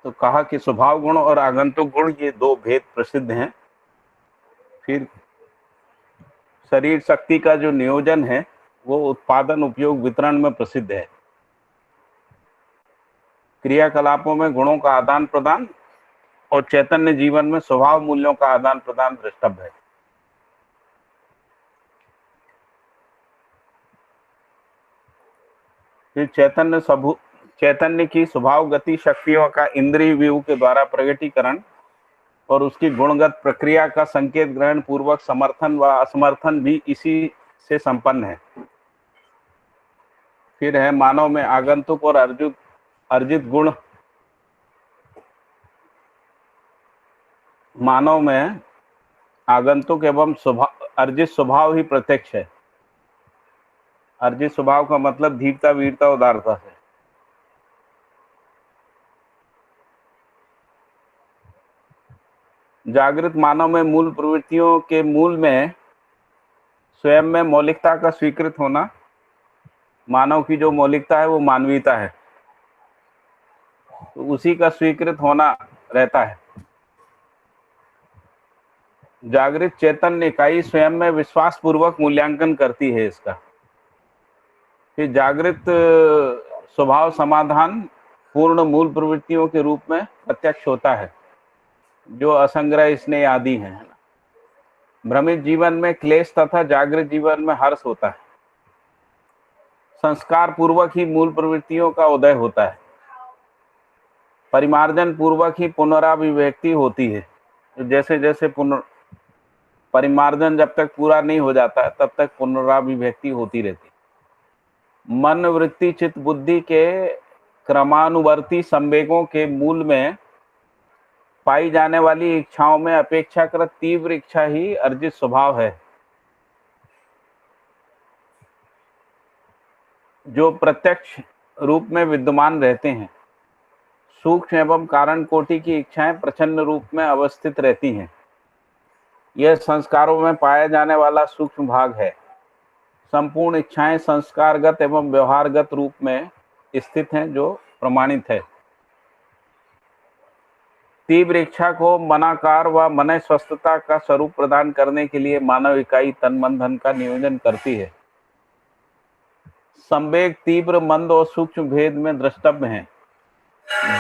तो कहा कि स्वभाव गुण और आगंतुक गुण ये दो भेद प्रसिद्ध हैं। फिर शरीर शक्ति का जो नियोजन है वो उत्पादन, उपयोग, वितरण में प्रसिद्ध है। क्रियाकलापों में गुणों का आदान प्रदान और चैतन्य जीवन में स्वभाव मूल्यों का आदान प्रदान द्रष्टव्य है। फिर चैतन्य की स्वभाव गति शक्तियों का इंद्रिय व्यू के द्वारा प्रकटीकरण और उसकी गुणगत प्रक्रिया का संकेत ग्रहण पूर्वक समर्थन व असमर्थन भी इसी से संपन्न है। फिर है मानव में आगंतुक और अर्जित गुण। मानव में आगंतुक एवं अर्जित स्वभाव ही प्रत्यक्ष है। अर्जित स्वभाव का मतलब धीरता, वीरता, उदारता से। जागृत मानव में मूल प्रवृत्तियों के मूल में स्वयं में मौलिकता का स्वीकृत होना। मानव की जो मौलिकता है वो मानवीयता है, तो उसी का स्वीकृत होना रहता है। जागृत चैतन्य इकाई स्वयं में विश्वास पूर्वक मूल्यांकन करती है इसका। फिर जागृत स्वभाव समाधान पूर्ण मूल प्रवृत्तियों के रूप में प्रत्यक्ष होता है, जो असंग्रह, स्नेह आदि हैं। भ्रमित जीवन में क्लेश तथा जागृत जीवन में हर्ष होता है। संस्कार पूर्वक ही मूल प्रवृत्तियों का उदय होता है। परिमार्जन पूर्वक ही पुनराभिव्यक्ति होती है। जैसे जैसे परिमार्जन जब तक पूरा नहीं हो जाता है तब तक पुनराभिव्यक्ति होती रहती है। मन, वृत्ति, चित्त, बुद्धि के क्रमानुवर्ती संवेगों के मूल में पाई जाने वाली इच्छाओं में अपेक्षाकृत तीव्र इच्छा ही अर्जित स्वभाव है, जो प्रत्यक्ष रूप में विद्यमान रहते हैं। सूक्ष्म एवं कारण कोटि की इच्छाएं प्रचंड रूप में अवस्थित रहती हैं। यह संस्कारों में पाया जाने वाला सूक्ष्म भाग है। संपूर्ण इच्छाएं संस्कारगत एवं व्यवहारगत रूप में स्थित हैं, जो प्रमाणित है। तीव्र इच्छा को मनाकार व मन स्वस्थता का स्वरूप प्रदान करने के लिए मानव इकाई तन मन धन का नियोजन करती है। संवेग तीव्र, मंद और सूक्ष्म भेद में द्रष्टव्य हैं,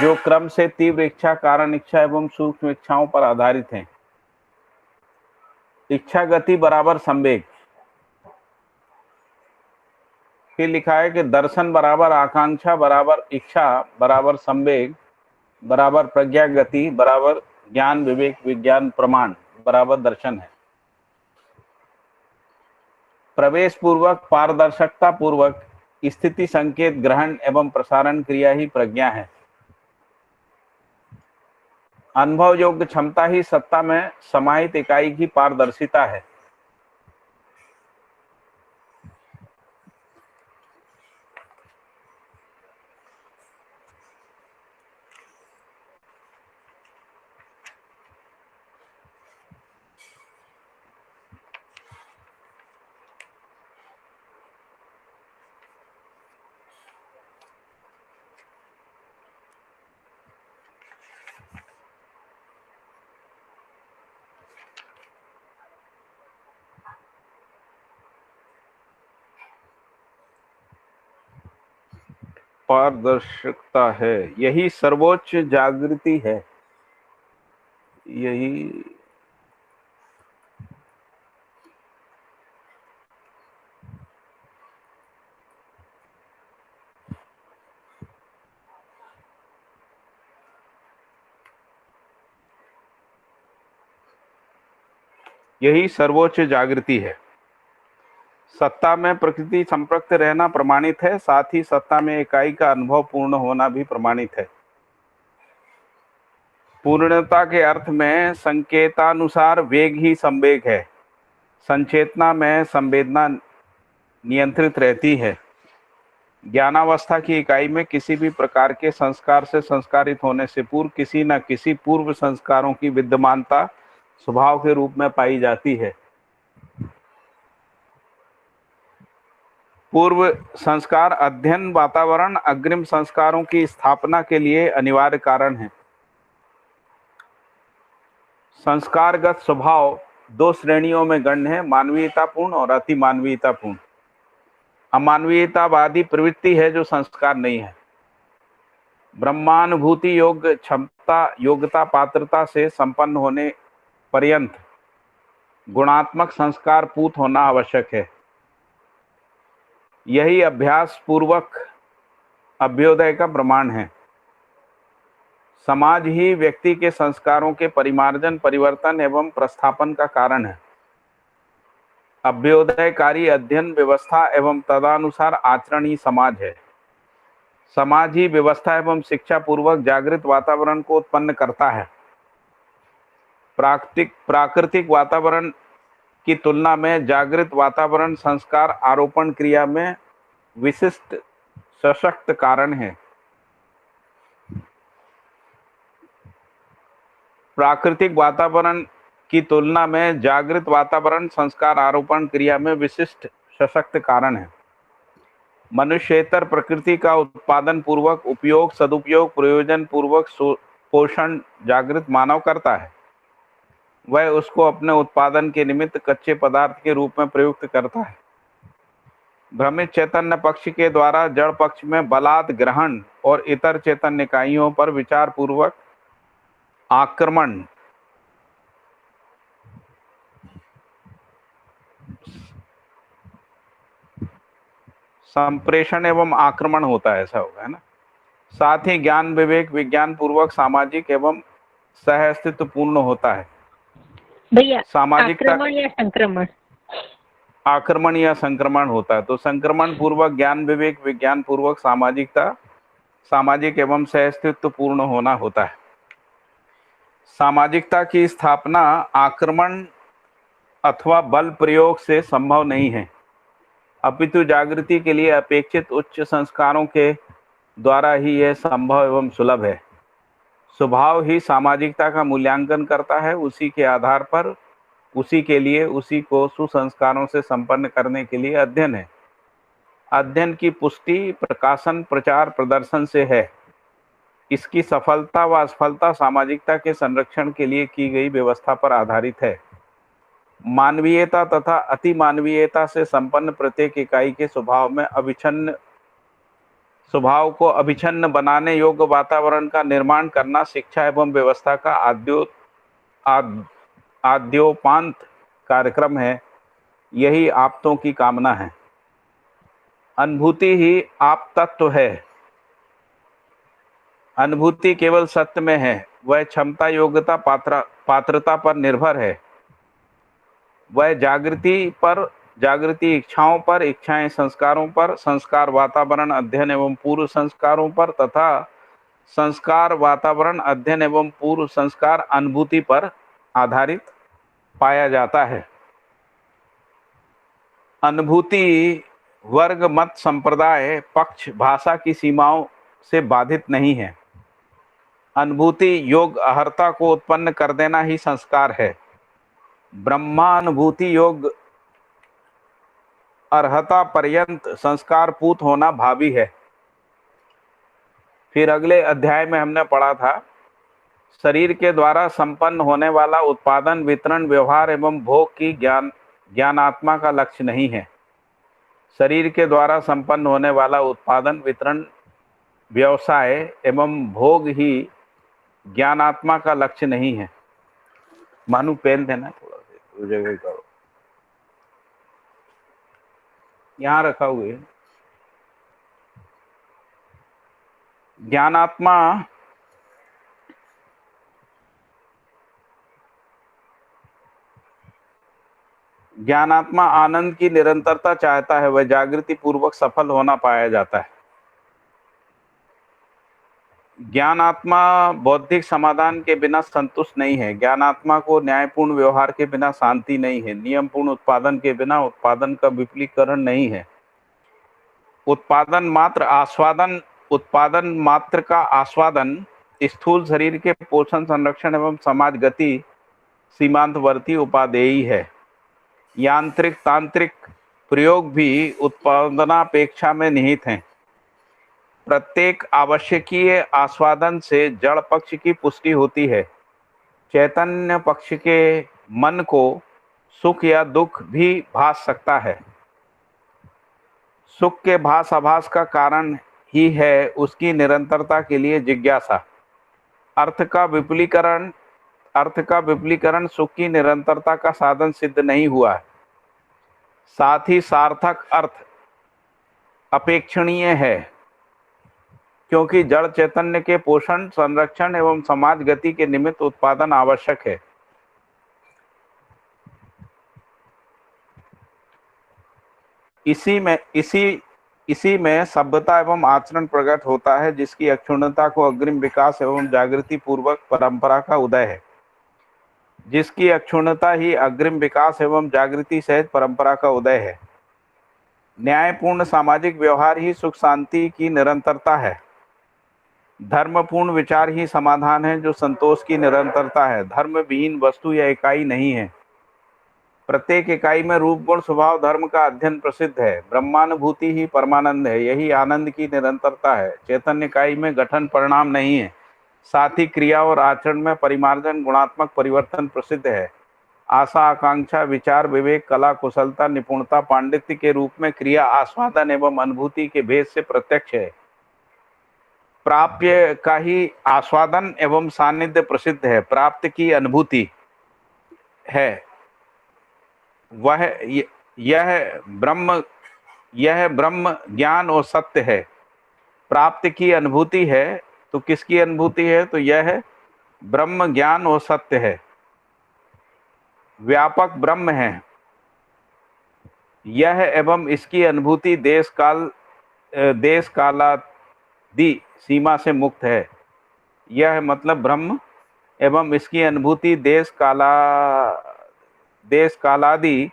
जो क्रम से तीव्र इच्छा, कारण इच्छा एवं सूक्ष्म इच्छाओं पर आधारित हैं। इच्छा गति बराबर संवेग। फिर लिखा है कि दर्शन बराबर आकांक्षा बराबर इच्छा बराबर संवेग बराबर प्रज्ञा गति बराबर ज्ञान, विवेक, विज्ञान, प्रमाण बराबर दर्शन है। प्रवेश पूर्वक, पारदर्शकता पूर्वक स्थिति संकेत ग्रहण एवं प्रसारण क्रिया ही प्रज्ञा है। अनुभव योग्य क्षमता ही सत्ता में समाहित इकाई की पारदर्शिता है। पारदर्शकता है, यही सर्वोच्च जागृति है। यही सर्वोच्च जागृति है। सत्ता में प्रकृति संपृक्त रहना प्रमाणित है, साथ ही सत्ता में इकाई का अनुभव पूर्ण होना भी प्रमाणित है। पूर्णता के अर्थ में संकेतानुसार वेग ही संवेग है। संचेतना में संवेदना नियंत्रित रहती है। ज्ञानावस्था की इकाई में किसी भी प्रकार के संस्कार से संस्कारित होने से पूर्व किसी न किसी पूर्व संस्कारों की विद्यमानता स्वभाव के रूप में पाई जाती है। पूर्व संस्कार अध्ययन वातावरण अग्रिम संस्कारों की स्थापना के लिए अनिवार्य कारण है। संस्कारगत स्वभाव दो श्रेणियों में गण्य है, मानवीयतापूर्ण और अति मानवीयतापूर्ण। अमानवीयतावादी प्रवृत्ति है जो संस्कार नहीं है। ब्रह्मानुभूति योग्य क्षमता, योग्यता, पात्रता से संपन्न होने पर्यंत गुणात्मक संस्कार पूत होना आवश्यक है। यही अभ्यास पूर्वक अभ्युदय का प्रमाण है। समाज ही व्यक्ति के संस्कारों के परिमार्जन, परिवर्तन एवं प्रस्थापन का कारण है। अभ्युदयकारी अध्ययन, व्यवस्था एवं तदनुसार आचरण ही समाज है। समाज ही व्यवस्था एवं शिक्षा पूर्वक जागृत वातावरण को उत्पन्न करता है। प्राकृतिक वातावरण की तुलना में जागृत वातावरण संस्कार आरोपण क्रिया में विशिष्ट सशक्त कारण है। प्राकृतिक वातावरण की तुलना में जागृत वातावरण संस्कार आरोपण क्रिया में विशिष्ट सशक्त कारण है। मनुष्येतर प्रकृति का उत्पादन पूर्वक उपयोग, सदुपयोग, प्रयोजन पूर्वक पोषण जागृत मानव करता है। वह उसको अपने उत्पादन के निमित्त कच्चे पदार्थ के रूप में प्रयुक्त करता है। भ्रमित चैतन्य पक्ष के द्वारा जड़ पक्ष में बलात् ग्रहण और इतर चैतन्य इकाइयों पर विचार पूर्वक आक्रमण, संप्रेषण एवं आक्रमण होता है, ऐसा होगा, है ना। साथ ही ज्ञान विवेक विज्ञान पूर्वक सामाजिक एवं सह अस्तित्व पूर्ण होता है। भैया सामाजिकता आक्रमण या संक्रमण? आक्रमण या संक्रमण होता है। तो संक्रमण पूर्वक ज्ञान विवेक विज्ञान पूर्वक सामाजिकता, सामाजिक एवं सह अस्तित्व पूर्ण होना होता है। सामाजिकता की स्थापना आक्रमण अथवा बल प्रयोग से संभव नहीं है, अपितु जागृति के लिए अपेक्षित उच्च संस्कारों के द्वारा ही यह संभव एवं सुलभ है। स्वभाव ही सामाजिकता का मूल्यांकन करता है। उसी के आधार पर, उसी के लिए, उसी को सुसंस्कारों से संपन्न करने के लिए अध्ययन है। अध्ययन की पुष्टि प्रकाशन, प्रचार, प्रदर्शन से है। इसकी सफलता व असफलता सामाजिकता के संरक्षण के लिए की गई व्यवस्था पर आधारित है। मानवीयता तथा अति मानवीयता से संपन्न प्रत्येक इकाई के स्वभाव को अभिछन्न बनाने योग्य वातावरण का निर्माण करना शिक्षा एवं व्यवस्था का आद्योपांत कार्यक्रम है। यही आप्तों की कामना है। अनुभूति ही आप तत्व है। अनुभूति केवल सत्य में है। वह क्षमता, योग्यता, पात्रता पर निर्भर है। वह जागृति इच्छाओं पर, इच्छाएं संस्कारों पर, संस्कार वातावरण अध्ययन एवं पूर्व संस्कारों पर तथा संस्कार वातावरण अध्ययन एवं पूर्व संस्कार अनुभूति पर आधारित पाया जाता है। अनुभूति वर्ग, मत, संप्रदाय, पक्ष, भाषा की सीमाओं से बाधित नहीं है। अनुभूति योग अहर्ता को उत्पन्न कर देना ही संस्कार है। ब्रह्मानुभूति योग अर्हता पर्यंत संस्कार पूत होना भावी है। फिर अगले अध्याय में हमने पढ़ा था, शरीर के द्वारा संपन्न होने वाला उत्पादन, वितरण, व्यवहार एवं भोग की ज्ञानात्मा का लक्ष्य नहीं है। शरीर के द्वारा संपन्न होने वाला उत्पादन, वितरण, व्यवसाय एवं भोग ही ज्ञानात्मा का लक्ष्य नहीं है। मानू पेन देना थोड़ा सा, जगह करो, यहाँ रखा हुए। ज्ञानात्मा आनंद की निरंतरता चाहता है। वह जागृति पूर्वक सफल होना पाया जाता है। ज्ञानात्मा बौद्धिक समाधान के बिना संतुष्ट नहीं है। ज्ञानात्मा को न्यायपूर्ण व्यवहार के बिना शांति नहीं है। नियमपूर्ण उत्पादन के बिना उत्पादन का विपुलीकरण नहीं है। उत्पादन मात्र का आस्वादन स्थूल शरीर के पोषण, संरक्षण एवं समाज गति सीमांतवर्ती उपादेयी है। यांत्रिक तांत्रिक प्रयोग भी उत्पादनापेक्षा में निहित हैं। प्रत्येक आवश्यकीय आस्वादन से जड़ पक्ष की पुष्टि होती है। चैतन्य पक्ष के मन को सुख या दुख भी भास सकता है। सुख के भास आभास का कारण ही है उसकी निरंतरता के लिए जिज्ञासा। अर्थ का विपुलीकरण अर्थ का विपुलीकरण सुख की निरंतरता का साधन सिद्ध नहीं हुआ है। साथ ही सार्थक अर्थ अपेक्षणीय है, क्योंकि जड़ चैतन्य के पोषण, संरक्षण एवं समाज गति के निमित्त उत्पादन आवश्यक है। इसी में सभ्यता एवं आचरण प्रकट होता है, जिसकी अक्षुण्णता को अग्रिम विकास एवं जागृति पूर्वक परंपरा का उदय है। जिसकी अक्षुण्णता ही अग्रिम विकास एवं जागृति सहित परंपरा का उदय है। न्यायपूर्ण सामाजिक व्यवहार ही सुख शांति की निरंतरता है। धर्मपूर्ण विचार ही समाधान है, जो संतोष की निरंतरता है। धर्म विहीन वस्तु या इकाई नहीं है। प्रत्येक इकाई में रूप गुण स्वभाव धर्म का अध्ययन प्रसिद्ध है। ब्रह्मानुभूति ही परमानंद है, यही आनंद की निरंतरता है। चैतन्य इकाई में गठन परिणाम नहीं है, साथ ही क्रिया और आचरण में परिमार्जन गुणात्मक परिवर्तन प्रसिद्ध है। आशा आकांक्षा विचार विवेक कला कुशलता निपुणता पांडित्य के रूप में क्रिया आस्वादन एवं अनुभूति के भेद से प्रत्यक्ष है। प्राप्य का ही आस्वादन एवं सानिध्य प्रसिद्ध है। प्राप्त की अनुभूति है वह यह ब्रह्म ज्ञान और सत्य है। प्राप्त की अनुभूति है तो किसकी अनुभूति है? तो यह ब्रह्म ज्ञान और सत्य है। व्यापक ब्रह्म है यह एवं इसकी अनुभूति देश कालादि सीमा से मुक्त है। यह मतलब ब्रह्म एवं इसकी अनुभूति देश कालादि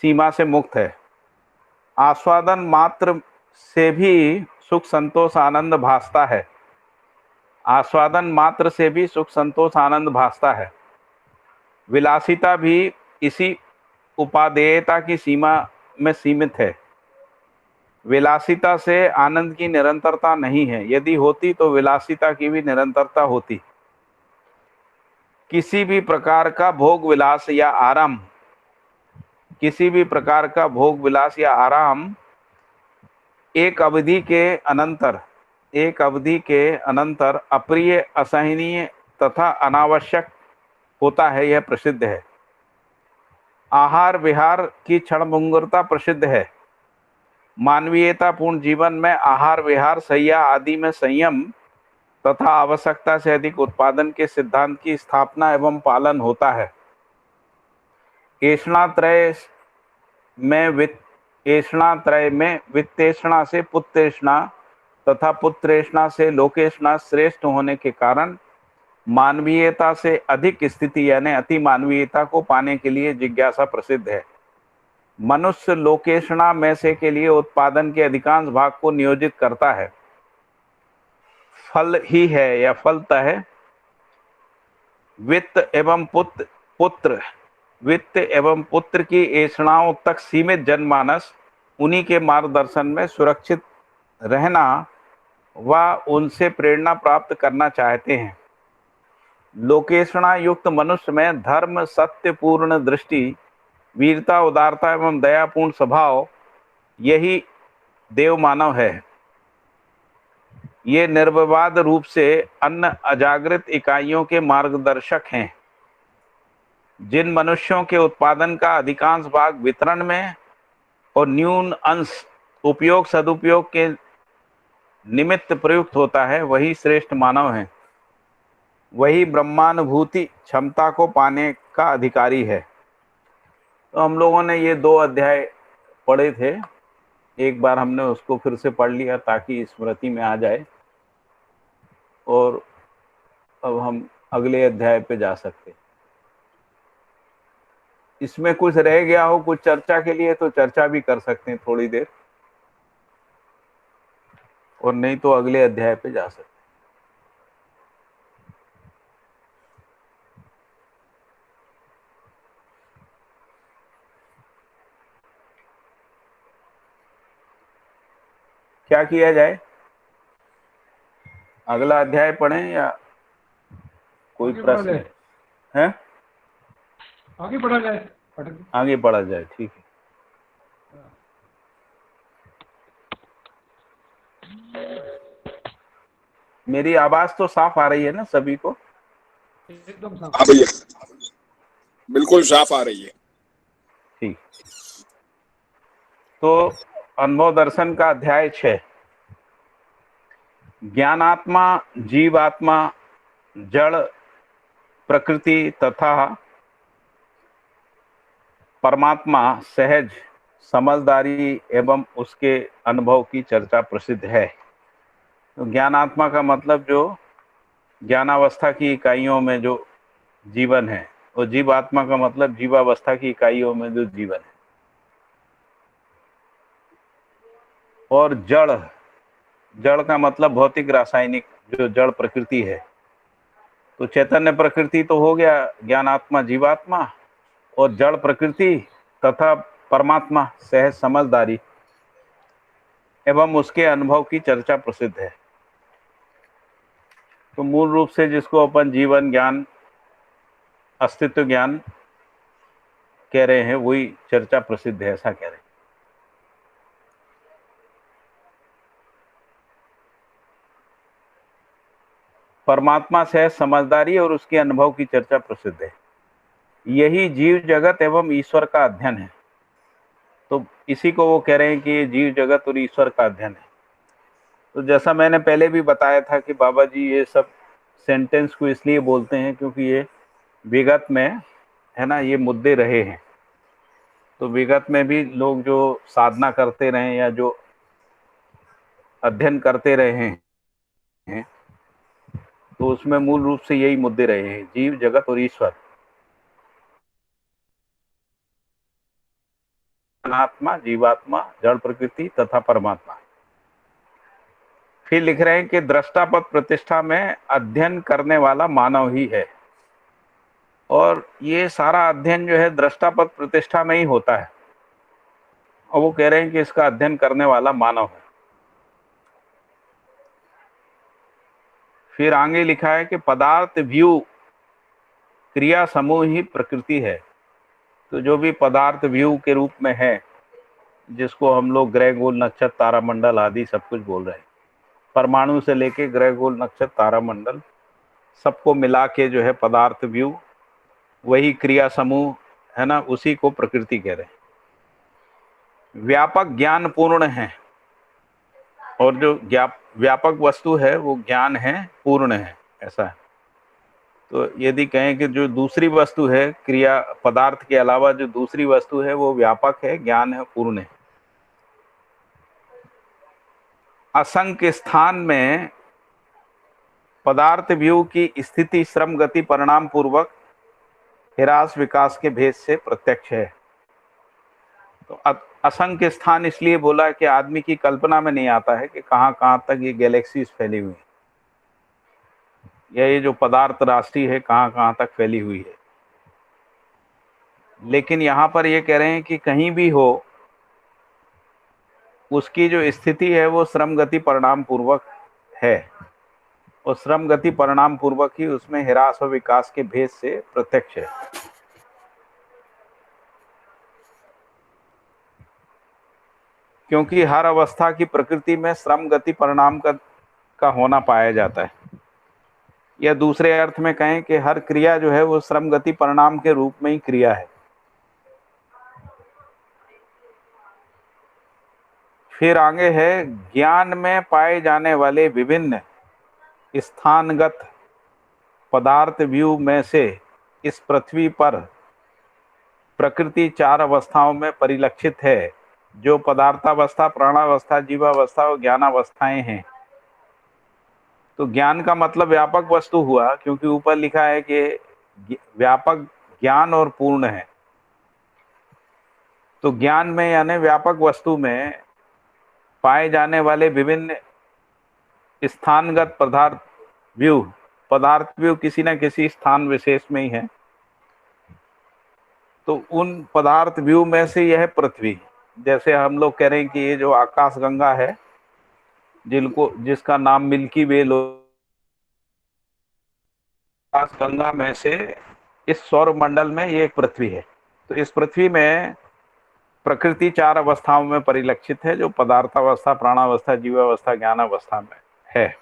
सीमा से मुक्त है। आस्वादन मात्र से भी सुख संतोष आनंद भासता है। आस्वादन मात्र से भी सुख संतोष आनंद भासता है। विलासिता भी इसी उपादेयता की सीमा में सीमित है। विलासिता से आनंद की निरंतरता नहीं है। यदि होती तो विलासिता की भी निरंतरता होती। किसी भी प्रकार का भोग विलास या आराम एक अवधि के अनंतर अप्रिय असहनीय तथा अनावश्यक होता है, यह प्रसिद्ध है। आहार विहार की क्षणभंगुरता प्रसिद्ध है। मानवीयतापूर्ण जीवन में आहार विहार शैया आदि में संयम तथा आवश्यकता से अधिक उत्पादन के सिद्धांत की स्थापना एवं पालन होता है। ऐष्णात्रय में वित्तेषणा से पुत्रेषणा तथा पुत्रेषणा से लोकेषणा श्रेष्ठ होने के कारण मानवीयता से अधिक स्थिति यानी अति मानवीयता को पाने के लिए जिज्ञासा प्रसिद्ध है। मनुष्य लोकेषणा में से के लिए उत्पादन के अधिकांश भाग को नियोजित करता है। फल ही है या फलता है। वित्त एवं पुत्र की ऐषणाओं तक सीमित जनमानस उन्हीं के मार्गदर्शन में सुरक्षित रहना व उनसे प्रेरणा प्राप्त करना चाहते हैं। लोकेषणा युक्त मनुष्य में धर्म सत्य पूर्ण दृष्टि वीरता उदारता एवं दयापूर्ण स्वभाव यही देव मानव है। ये निर्विवाद रूप से अन्य अजागृत इकाइयों के मार्गदर्शक हैं। जिन मनुष्यों के उत्पादन का अधिकांश भाग वितरण में और न्यून अंश उपयोग सदुपयोग के निमित्त प्रयुक्त होता है, वही श्रेष्ठ मानव हैं। वही ब्रह्मानुभूति क्षमता को पाने का अधिकारी है। तो हम लोगों ने ये 2 अध्याय पढ़े थे, एक बार हमने उसको फिर से पढ़ लिया ताकि स्मृति में आ जाए, और अब हम अगले अध्याय पे जा सकते। इसमें कुछ रह गया हो कुछ चर्चा के लिए तो चर्चा भी कर सकते हैं थोड़ी देर, और नहीं तो अगले अध्याय पे जा सकते। क्या किया जाए? अगला अध्याय पढ़ें या कोई प्रश्न है, आगे बढ़ा जाए, पढ़ आगे पढ़ा जाए, ठीक है। मेरी आवाज तो साफ आ रही है ना सभी को? एकदम हाँ भैया, बिल्कुल साफ आ रही है। ठीक। तो अनुभव दर्शन का अध्याय 6, ज्ञानात्मा, जीवात्मा, जड़ प्रकृति तथा परमात्मा, सहज समझदारी एवं उसके अनुभव की चर्चा प्रसिद्ध है। तो ज्ञानात्मा का मतलब जो ज्ञानावस्था की इकाइयों में जो जीवन है, और जीवात्मा का मतलब जीवावस्था की इकाइयों में जो जीवन है। और जड़, जड़ का मतलब भौतिक रासायनिक जो जड़ प्रकृति है। तो चैतन्य प्रकृति तो हो गया ज्ञानात्मा जीवात्मा, और जड़ प्रकृति तथा परमात्मा सहज समझदारी एवं उसके अनुभव की चर्चा प्रसिद्ध है। तो मूल रूप से जिसको अपन जीवन ज्ञान, अस्तित्व ज्ञान कह रहे हैं, वही चर्चा प्रसिद्ध है, ऐसा कह रहे हैं। परमात्मा सहज समझदारी और उसके अनुभव की चर्चा प्रसिद्ध है। यही जीव जगत एवं ईश्वर का अध्ययन है। तो इसी को वो कह रहे हैं कि ये जीव जगत और ईश्वर का अध्ययन है। तो जैसा मैंने पहले भी बताया था कि बाबा जी ये सब सेंटेंस को इसलिए बोलते हैं क्योंकि ये विगत में है ना, ये मुद्दे रहे हैं। तो विगत में भी लोग जो साधना करते रहे या जो अध्ययन करते रहे हैं, तो उसमें मूल रूप से यही मुद्दे रहे हैं, जीव जगत और ईश्वर, अनात्मा जीवात्मा, जड़ प्रकृति तथा परमात्मा। फिर लिख रहे हैं कि दृष्टापद प्रतिष्ठा में अध्ययन करने वाला मानव ही है। और ये सारा अध्ययन जो है दृष्टापद प्रतिष्ठा में ही होता है, और वो कह रहे हैं कि इसका अध्ययन करने वाला मानव है। फिर आगे लिखा है कि पदार्थ व्यू क्रिया समूह ही प्रकृति है। तो जो भी पदार्थ व्यू के रूप में है, जिसको हम लोग ग्रह गोल नक्षत्र तारामंडल आदि सब कुछ बोल रहे हैं, परमाणु से लेके ग्रह गोल नक्षत्र तारामंडल सबको मिला के जो है पदार्थ व्यू, वही क्रिया समूह है ना, उसी को प्रकृति कह रहे हैं। व्यापक ज्ञान पूर्ण है, और जो व्यापक वस्तु है वो ज्ञान है, पूर्ण है, ऐसा है। तो यदि कहें कि जो दूसरी वस्तु है, क्रिया पदार्थ के अलावा जो दूसरी वस्तु है वो व्यापक है, ज्ञान है, पूर्ण है। असंख्य स्थान में पदार्थ व्यू की स्थिति श्रम गति परिणाम पूर्वक ह्रास विकास के भेद से प्रत्यक्ष है। तो असंख्य स्थान इसलिए बोला कि आदमी की कल्पना में नहीं आता है कि कहां कहां तक ये गैलेक्सीज फैली हुई है, या ये जो पदार्थ राशि है कहां कहां तक फैली हुई है। लेकिन यहां पर ये कह रहे हैं कि कहीं भी हो, उसकी जो स्थिति है वो श्रम गति परिणाम पूर्वक है, और श्रम गति परिणाम पूर्वक ही उसमें ह्रास और विकास के भेद से प्रत्यक्ष है। क्योंकि हर अवस्था की प्रकृति में श्रम गति परिणाम का होना पाया जाता है। या दूसरे अर्थ में कहें कि हर क्रिया जो है वो श्रम गति परिणाम के रूप में ही क्रिया है। फिर आगे है, ज्ञान में पाए जाने वाले विभिन्न स्थानगत पदार्थ व्यू में से इस पृथ्वी पर प्रकृति 4 अवस्थाओं में परिलक्षित है, जो पदार्थावस्था, प्राणावस्था, जीवावस्था और ज्ञानावस्थाएं हैं। तो ज्ञान का मतलब व्यापक वस्तु हुआ, क्योंकि ऊपर लिखा है कि व्यापक ज्ञान और पूर्ण है। तो ज्ञान में यानी व्यापक वस्तु में पाए जाने वाले विभिन्न स्थानगत पदार्थ व्यू किसी न किसी स्थान विशेष में ही है। तो उन पदार्थ व्यू में से यह पृथ्वी, जैसे हम लोग कह रहे हैं कि ये जो आकाश गंगा है, जिसका नाम मिल्की वे, आकाश गंगा में से इस सौर मंडल में ये एक पृथ्वी है। तो इस पृथ्वी में प्रकृति 4 अवस्थाओं में परिलक्षित है, जो पदार्थावस्था, प्राणावस्था, जीवावस्था, ज्ञानावस्था में है।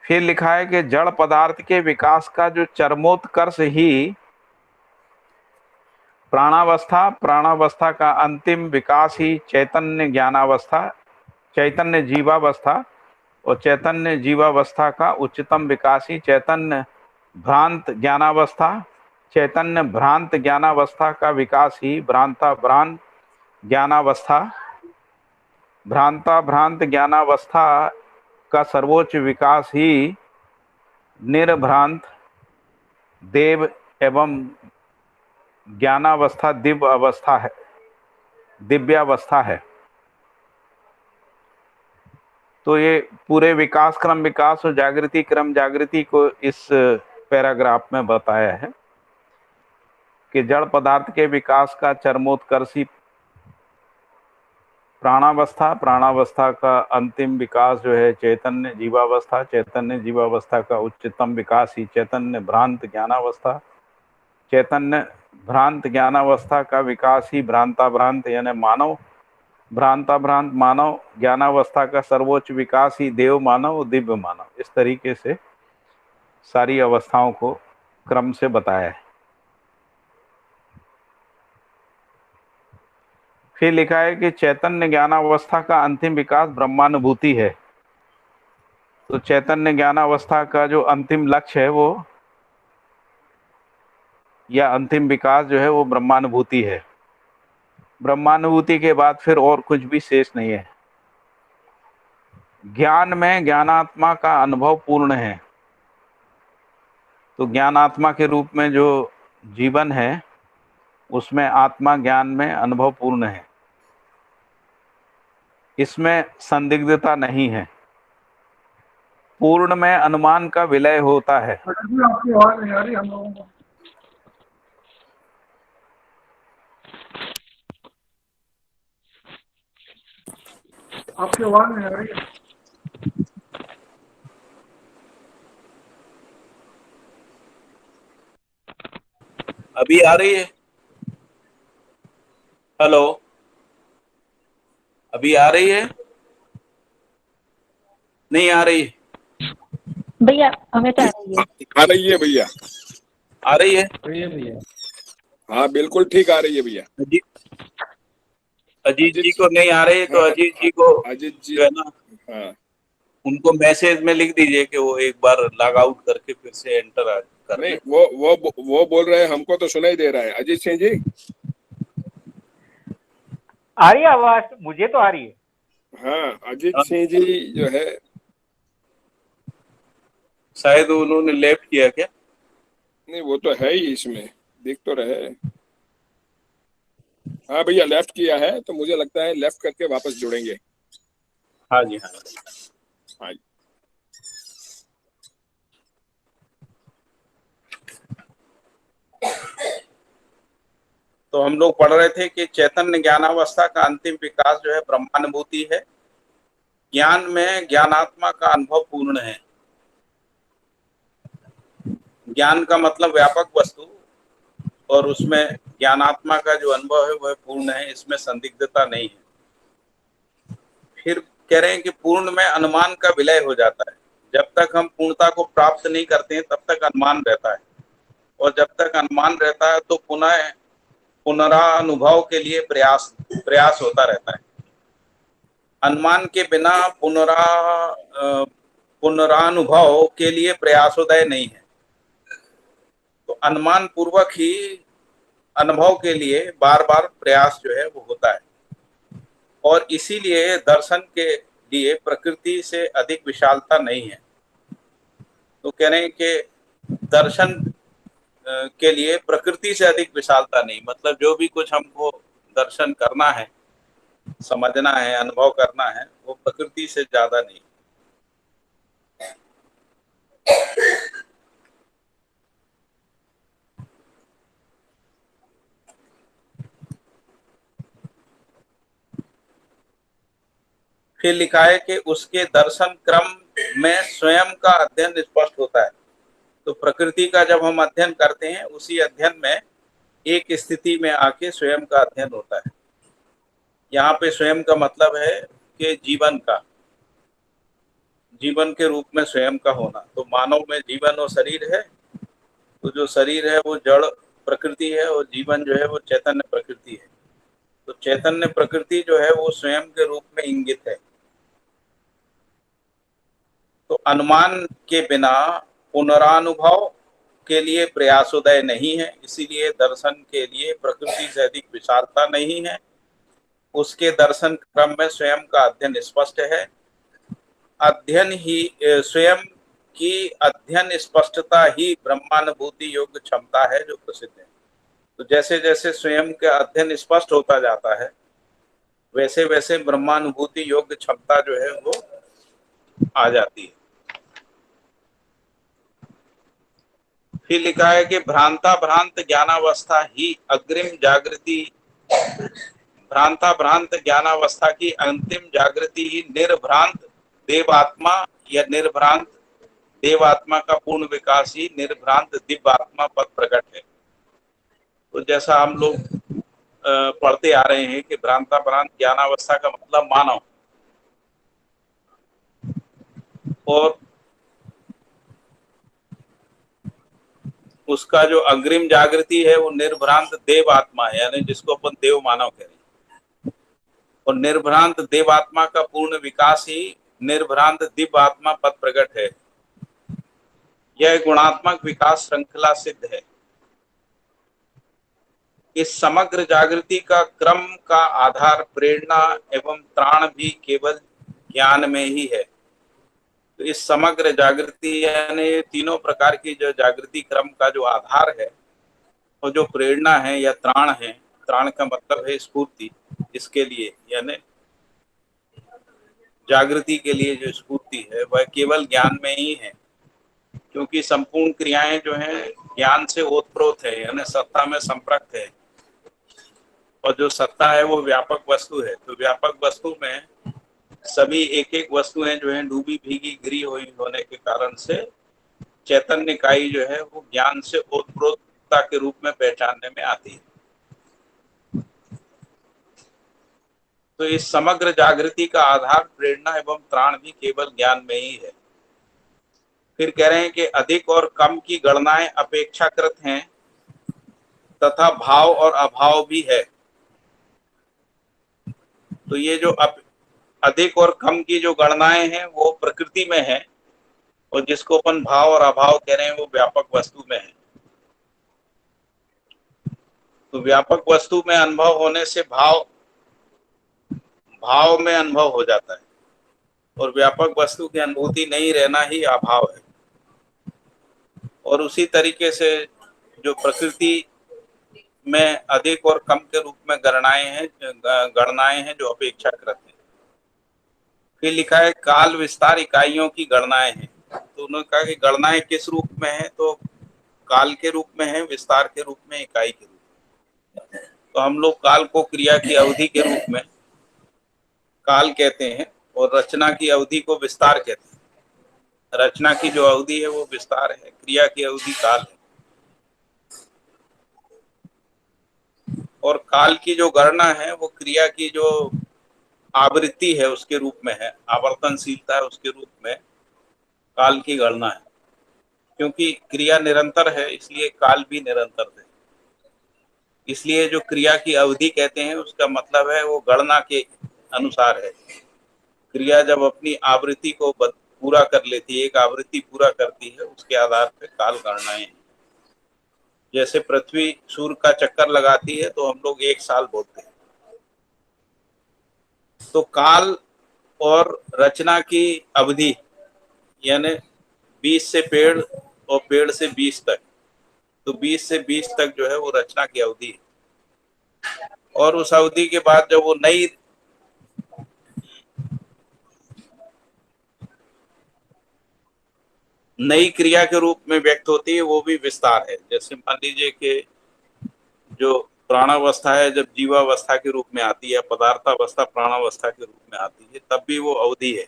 फिर लिखा है कि जड़ पदार्थ के विकास का जो चरमोत्कर्ष ही प्राणावस्था, प्राणावस्था का अंतिम विकास ही चैतन्य ज्ञानावस्था, चैतन्य जीवावस्था, और चैतन्य जीवावस्था का उच्चतम विकास ही चैतन्य भ्रांत ज्ञानावस्था, चैतन्य भ्रांत ज्ञानावस्था का विकास ही भ्रांता भ्रांत ज्ञानावस्था, भ्रांता भ्रांत ज्ञानावस्था का सर्वोच्च विकास ही निर्भ्रांत देव एवं ज्ञानावस्था दिव्य अवस्था है, दिव्यावस्था है। तो ये पूरे विकास क्रम विकास और जागृति क्रम जागृति को इस पैराग्राफ में बताया है कि जड़ पदार्थ के विकास का चरमोत्कर्षी प्राणावस्था, प्राणावस्था का अंतिम विकास जो है चैतन्य जीवावस्था, चैतन्य जीवावस्था का उच्चतम विकास ही चैतन्य भ्रांत ज्ञानावस्था, चैतन्य भ्रांत ज्ञानावस्था का विकास ही भ्रांता भ्रांत यानी मानव, भ्रांता भ्रांत मानव ज्ञानावस्था का सर्वोच्च विकास ही देव मानव और दिव्य मानव। इस तरीके से सारी अवस्थाओं को क्रम से बताया है। फिर लिखा है कि चैतन्य ज्ञानावस्था का अंतिम विकास ब्रह्मानुभूति है। तो चैतन्य ज्ञानावस्था का जो अंतिम लक्ष्य है वो या अंतिम विकास जो है वो ब्रह्मानुभूति है। ब्रह्मानुभूति के बाद फिर और कुछ भी शेष नहीं है। ज्ञान में ज्ञानात्मा का अनुभव पूर्ण है। तो ज्ञानात्मा के रूप में जो जीवन है उसमें आत्मा ज्ञान में अनुभव पूर्ण है, इसमें संदिग्धता नहीं है। पूर्ण में अनुमान का विलय होता है। पटक जी आपकी आवाज नहीं आ रही हम लोगों को। आपकी आवाज नहीं आ रही है। अभी आ रही है? हेलो, अभी आ रही है? नहीं आ रही? भैया हमें तो आ रही है। आ रही है भैया। आ रही है? भैया हाँ बिल्कुल ठीक आ रही है भैया। अजीत जी को नहीं आ रही तो हाँ, अजीत जी को अजीत जी जो है ना हाँ उनको मैसेज में लिख दीजिए कि वो एक बार लॉग आउट करके फिर से एंटर कर नहीं, लें। वो बोल रहे हैं, हमको तो सुनाई दे रहा है। अजीत सिंह जी आ रही है आवाज? मुझे तो आ रही है। हाँ, अजीत सिंह जी जो है शायद उन्होंने लेफ्ट किया क्या? नहीं, वो तो है ही इसमें, दिख तो रहे। हाँ भैया लेफ्ट किया है, तो मुझे लगता है लेफ्ट करके वापस जुड़ेंगे। हाँ जी हाँ। हाँ तो हम लोग पढ़ रहे थे कि चैतन्य ज्ञानावस्था का अंतिम विकास जो है ब्रह्मानुभूति है। ज्ञान में ज्ञानात्मा का अनुभव पूर्ण है। ज्ञान का मतलब व्यापक वस्तु, और उसमें ज्ञानात्मा का जो अनुभव है वह पूर्ण है, इसमें संदिग्धता नहीं है। फिर कह रहे हैं कि पूर्ण में अनुमान का विलय हो जाता है। जब तक हम पूर्णता को प्राप्त नहीं करते हैं तब तक अनुमान रहता है, और जब तक अनुमान रहता है तो पुनः पुनरानुभव के लिए प्रयास होता रहता है। अनुमान के बिना पुनरानुभव के लिए प्रयासोदय नहीं है। तो अनुमान पूर्वक ही अनुभव के लिए बार बार प्रयास जो है वो होता है, और इसीलिए दर्शन के लिए प्रकृति से अधिक विशालता नहीं है। तो कह रहे हैं कि दर्शन के लिए प्रकृति से अधिक विशालता नहीं, मतलब जो भी कुछ हमको दर्शन करना है, समझना है, अनुभव करना है, वो प्रकृति से ज्यादा नहीं। फिर लिखा है कि उसके दर्शन क्रम में स्वयं का अध्ययन स्पष्ट होता है। तो प्रकृति का जब हम अध्ययन करते हैं, उसी अध्ययन में एक स्थिति में आके स्वयं का अध्ययन होता है। यहाँ पे स्वयं का मतलब है कि जीवन का, जीवन के रूप में स्वयं का होना। तो मानव में जीवन और शरीर है, तो जो शरीर है वो जड़ प्रकृति है और जीवन जो है वो चैतन्य प्रकृति है। तो चैतन्य प्रकृति जो है वो स्वयं के रूप में इंगित है। तो अनुमान के बिना पुनरानुभव के लिए प्रयासोदय नहीं है, इसीलिए दर्शन के लिए प्रकृति से अधिक विशालता नहीं है। उसके दर्शन क्रम में स्वयं का अध्ययन स्पष्ट है। अध्ययन ही स्वयं की अध्ययन स्पष्टता ही ब्रह्मानुभूति योग्य क्षमता है जो प्रसिद्ध है। तो जैसे जैसे स्वयं का अध्ययन स्पष्ट होता जाता है, वैसे वैसे ब्रह्मानुभूति योग्य क्षमता जो है वो आ जाती है। फिर लिखा है कि भ्रांता भ्रांत ज्ञानावस्था ही अग्रिम जागृति, भ्रांता भ्रांत ज्ञानावस्था की अंतिम जागृति ही निर्भ्रांत देवात्मा या निर्भ्रांत देवात्मा का पूर्ण विकास ही निर्भ्रांत दिव्यात्मा पद प्रकट है। तो जैसा हम लोग पढ़ते आ रहे हैं कि भ्रांता भ्रांत ज्ञानावस्था का मतलब मानव, और उसका जो अग्रिम जागृति है वो निर्भ्रांत देव आत्मा है, यानी जिसको अपन देव मानव कह रहे हैं। और निर्भ्रांत देव आत्मा का पूर्ण विकास ही निर्भ्रांत दिव्य आत्मा पद प्रकट है। यह गुणात्मक विकास श्रृंखला सिद्ध है। इस समग्र जागृति का क्रम का आधार प्रेरणा एवं त्राण भी केवल ज्ञान में ही है। तो इस समग्र जागृति यानी तीनों प्रकार की जो जागृति क्रम का जो आधार है और जो प्रेरणा है या त्राण है, त्राण का मतलब है स्फूर्ति, इसके लिए यानी जागृति के लिए जो स्फूर्ति है वह केवल ज्ञान में ही है। क्योंकि संपूर्ण क्रियाएं जो हैं ज्ञान से ओतप्रोत है, यानी सत्ता में संप्रक्त है। और जो सत्ता है वो व्यापक वस्तु है। तो व्यापक वस्तु में सभी एक एक वस्तुएं जो है डूबी भीगी गिरी हुई होने के कारण से चैतन्य इकाई जो है वो ज्ञान से ओतप्रोतता के रूप में पहचानने में आती है। तो इस समग्र जागृति का आधार प्रेरणा एवं त्राण भी केवल ज्ञान में ही है। फिर कह रहे हैं कि अधिक और कम की गणनाएं अपेक्षाकृत हैं तथा भाव और अभाव भी है। तो ये जो अधिक और कम की जो गणनाएं हैं वो प्रकृति में है, और जिसको अपन भाव और अभाव कह रहे हैं वो व्यापक वस्तु में है। तो व्यापक वस्तु में अनुभव होने से भाव में अनुभव हो जाता है, और व्यापक वस्तु की अनुभूति नहीं रहना ही अभाव है। और उसी तरीके से जो प्रकृति में अधिक और कम के रूप में गणनाएं हैं जो अपेक्षाकृत है। फिर लिखा है काल विस्तार इकाइयों की गणनाएं हैं। तो उन्होंने कहा कि गणनाएं किस रूप में है, तो काल के रूप में है, विस्तार के रूप में, इकाई के रूप में। तो हम लोग काल को क्रिया की अवधि के रूप में काल कहते हैं, और रचना की अवधि को विस्तार कहते हैं। रचना की जो अवधि है वो विस्तार है, क्रिया की अवधि काल है। और काल की जो गणना है वो क्रिया की जो आवृत्ति है उसके रूप में है, आवर्तनशीलता है उसके रूप में काल की गणना है। क्योंकि क्रिया निरंतर है इसलिए काल भी निरंतर है। इसलिए जो क्रिया की अवधि कहते हैं उसका मतलब है वो गणना के अनुसार है। क्रिया जब अपनी आवृत्ति को पूरा कर लेती है, एक आवृत्ति पूरा करती है, उसके आधार पर काल गणनाएं हैं। जैसे पृथ्वी सूर्य का चक्कर लगाती है तो हम लोग 1 साल बोलते हैं। तो काल और रचना की अवधि यानी 20 से पेड़ और पेड़ से 20 तक, तो 20 से 20 तक जो है वो रचना की अवधि है। और उस अवधि के बाद जब वो नई क्रिया के रूप में व्यक्त होती है वो भी विस्तार है। जैसे मान लीजिए कि जो प्राणावस्था है जब जीवावस्था के रूप में आती है, पदार्थावस्था प्राणावस्था के रूप में आती है, तब भी वो अवधि है।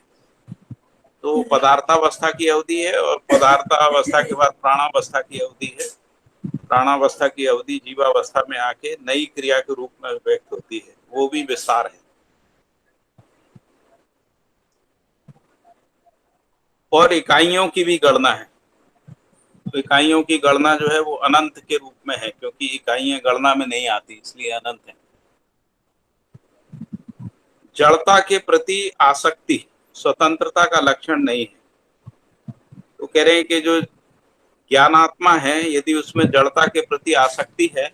तो पदार्थावस्था की अवधि है और पदार्थावस्था के बाद प्राणावस्था की अवधि है। प्राणावस्था की अवधि जीवावस्था में आके नई क्रिया के रूप में व्यक्त होती है, वो भी विस्तार है। और इकाइयों की भी गणना है। तो इकाइयों की गणना जो है वो अनंत के रूप में है, क्योंकि इकाइयां गणना में नहीं आती, इसलिए अनंत है। जड़ता के प्रति आसक्ति स्वतंत्रता का लक्षण नहीं है। तो कह रहे हैं कि जो ज्ञानात्मा है, यदि उसमें जड़ता के प्रति आसक्ति है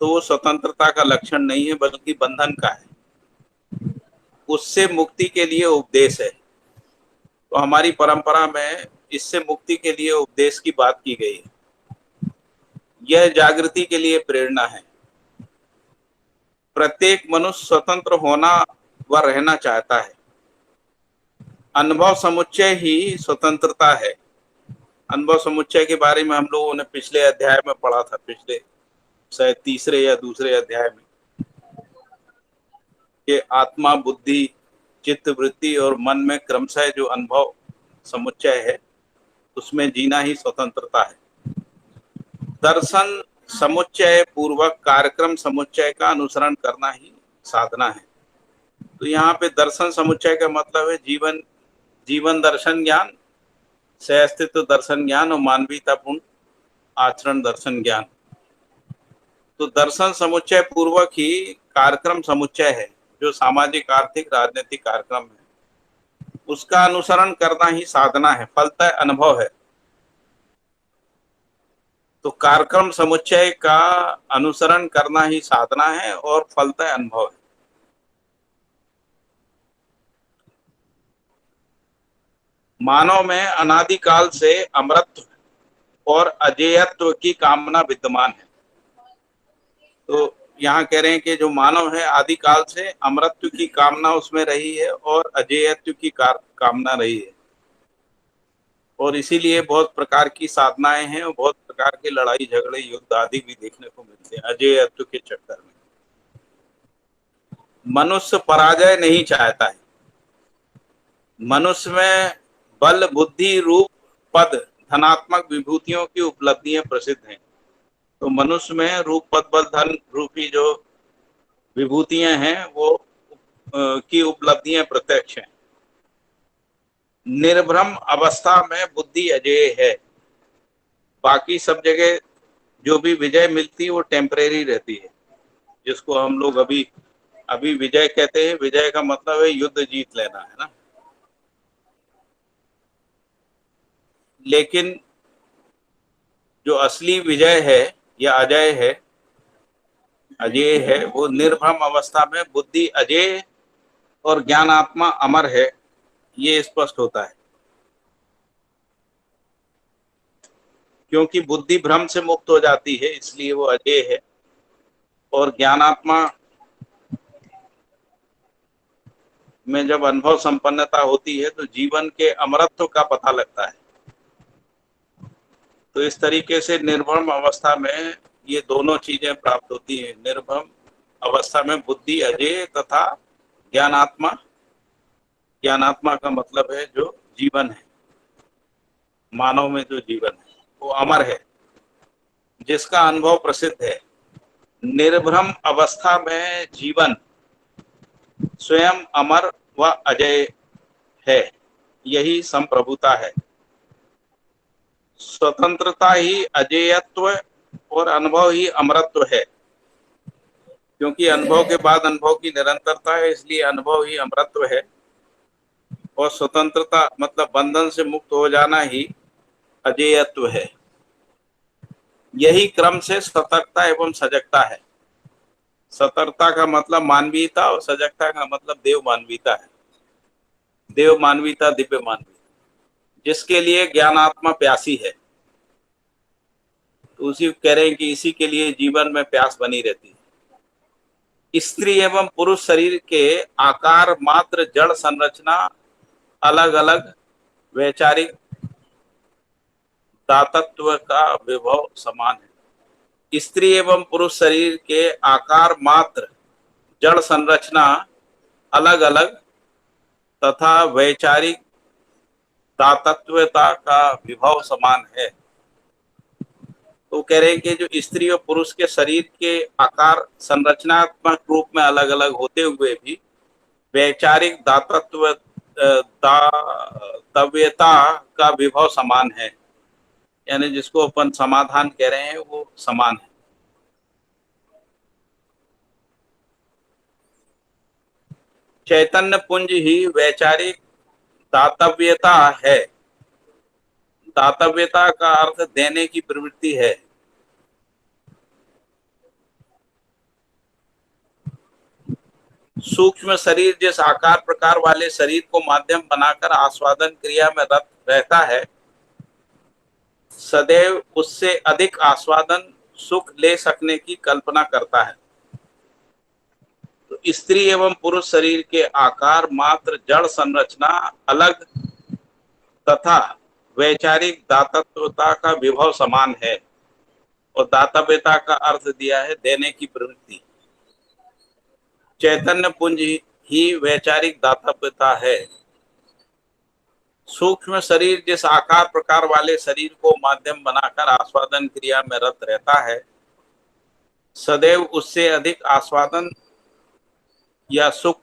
तो वो स्वतंत्रता का लक्षण नहीं है, बल्कि बंधन का है। उससे मुक्ति के लिए उपदेश है। तो हमारी परंपरा में इससे मुक्ति के लिए उपदेश की बात की गई है। यह जागृति के लिए प्रेरणा है। प्रत्येक मनुष्य स्वतंत्र होना व रहना चाहता है। अनुभव समुच्चय ही स्वतंत्रता है। अनुभव समुच्चय के बारे में हम लोगों ने पिछले अध्याय में पढ़ा था, पिछले शायद तीसरे या दूसरे अध्याय में, कि आत्मा, बुद्धि, चित्त, वृत्ति और मन में क्रमशः जो अनुभव समुच्चय है उसमें जीना ही स्वतंत्रता है। दर्शन समुच्चय पूर्वक कार्यक्रम समुच्चय का अनुसरण करना ही साधना है। तो यहाँ पे दर्शन समुच्चय का मतलब है जीवन दर्शन ज्ञान, सह अस्तित्व दर्शन ज्ञान और मानवीयतापूर्ण आचरण दर्शन ज्ञान। तो दर्शन समुच्चय पूर्वक ही कार्यक्रम समुच्चय है, जो सामाजिक, आर्थिक, राजनीतिक कार्यक्रम है, उसका अनुसरण करना ही साधना है, फलतः अनुभव है। तो कार्यक्रम समुच्चय का अनुसरण करना ही साधना है और फलतः अनुभव है। मानव में अनादिकाल से अमरत्व और अजेयत्व की कामना विद्यमान है। तो यहाँ कह रहे हैं कि जो मानव है, आदिकाल से अमरत्व की कामना उसमें रही है और अजेयत्व की कामना रही है, और इसीलिए बहुत प्रकार की साधनाएं हैं और बहुत प्रकार के लड़ाई झगड़े, युद्ध आदि भी देखने को मिलते हैं अजेयत्व के चक्कर में। मनुष्य पराजय नहीं चाहता है। मनुष्य में बल, बुद्धि, रूप, पद, धनात्मक विभूतियों की उपलब्धियां प्रसिद्ध हैं। तो मनुष्य में रूप, पद, बल, धन रूपी जो विभूतियां हैं वो की उपलब्धियां प्रत्यक्ष हैं। निर्भ्रम अवस्था में बुद्धि अजेय है। बाकी सब जगह जो भी विजय मिलती है वो टेम्परेरी रहती है, जिसको हम लोग अभी विजय कहते हैं। विजय का मतलब है युद्ध जीत लेना, है ना। लेकिन जो असली विजय है या अजय है, वो निर्भ्रम अवस्था में बुद्धि अजेय और ज्ञानात्मा अमर है, ये स्पष्ट होता है। क्योंकि बुद्धि भ्रम से मुक्त हो जाती है, इसलिए वो अजेय है, और ज्ञानात्मा में जब अनुभव संपन्नता होती है तो जीवन के अमरत्व का पता लगता है। तो इस तरीके से निर्भ्रम अवस्था में ये दोनों चीजें प्राप्त होती हैं। निर्भ्रम अवस्था में बुद्धि अजेय तथा ज्ञानात्मा का मतलब है जो जीवन है, मानव में जो जीवन है वो अमर है, जिसका अनुभव प्रसिद्ध है। निर्भ्रम अवस्था में जीवन स्वयं अमर व अजय है, यही संप्रभुता है। स्वतंत्रता ही अजेयत्व और अनुभव ही अमरत्व है। क्योंकि अनुभव के बाद अनुभव की निरंतरता है, इसलिए अनुभव ही अमरत्व है, और स्वतंत्रता मतलब बंधन से मुक्त हो जाना ही अजेयत्व है। यही क्रम से सतर्कता एवं सजगता है। सतर्कता का मतलब मानवीयता और सजगता का मतलब देव मानवीयता है। देव मानवीयता, दिव्य मानवीयता, जिसके लिए ज्ञानात्मा प्यासी है। तो उसी कह रहे हैं कि इसी के लिए जीवन में प्यास बनी रहती है। स्त्री एवं पुरुष शरीर के आकार, मात्र, जड़ संरचना अलग अलग, वैचारिक दातत्व का विभव समान है। स्त्री एवं पुरुष शरीर के आकार, मात्र, जड़ संरचना अलग अलग, तथा वैचारिक दातत्वता का विभव समान है। तो कह रहे हैं कि जो स्त्री और पुरुष के शरीर के आकार संरचनात्मक रूप में अलग अलग होते हुए भी वैचारिक दातव्यता का विभव समान है, यानी जिसको अपन समाधान कह रहे हैं वो समान है। चैतन्य पुंज ही वैचारिक दातव्यता है। दातव्यता का अर्थ देने की प्रवृत्ति है। सूक्ष्म शरीर जिस आकार प्रकार वाले शरीर को माध्यम बनाकर आस्वादन क्रिया में रत रहता है, सदैव उससे अधिक आस्वादन सुख ले सकने की कल्पना करता है। तो स्त्री एवं पुरुष शरीर के आकार मात्र जड़ संरचना अलग तथा वैचारिक दातत्वता का विभव समान है। और दातव्यता का अर्थ दिया है देने की प्रवृत्ति। चैतन्य पुंज ही वैचारिक दातव्यता है। सूक्ष्म शरीर जिस आकार प्रकार वाले शरीर को माध्यम बनाकर आस्वादन क्रिया में रत रहता है, सदैव उससे अधिक आस्वादन या सुख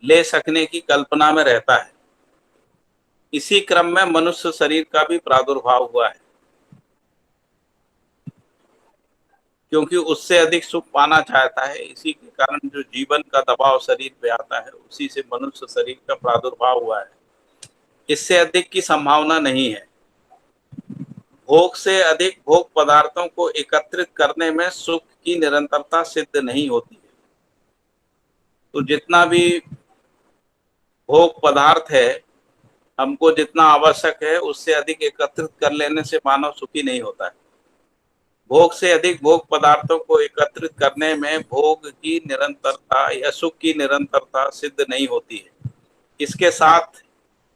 ले सकने की कल्पना में रहता है। इसी क्रम में मनुष्य शरीर का भी प्रादुर्भाव हुआ है, क्योंकि उससे अधिक सुख पाना चाहता है। इसी के कारण जो जीवन का दबाव शरीर पे आता है, उसी से मनुष्य शरीर का प्रादुर्भाव हुआ है। इससे अधिक की संभावना नहीं है। भोग से अधिक भोग पदार्थों को एकत्रित करने में सुख की निरंतरता सिद्ध नहीं होती है। तो जितना भी भोग पदार्थ है, हमको जितना आवश्यक है उससे अधिक एकत्रित कर लेने से मानव सुखी नहीं होता है। भोग से अधिक भोग पदार्थों को एकत्रित करने में भोग की निरंतरता या सुख की निरंतरता सिद्ध नहीं होती है। इसके साथ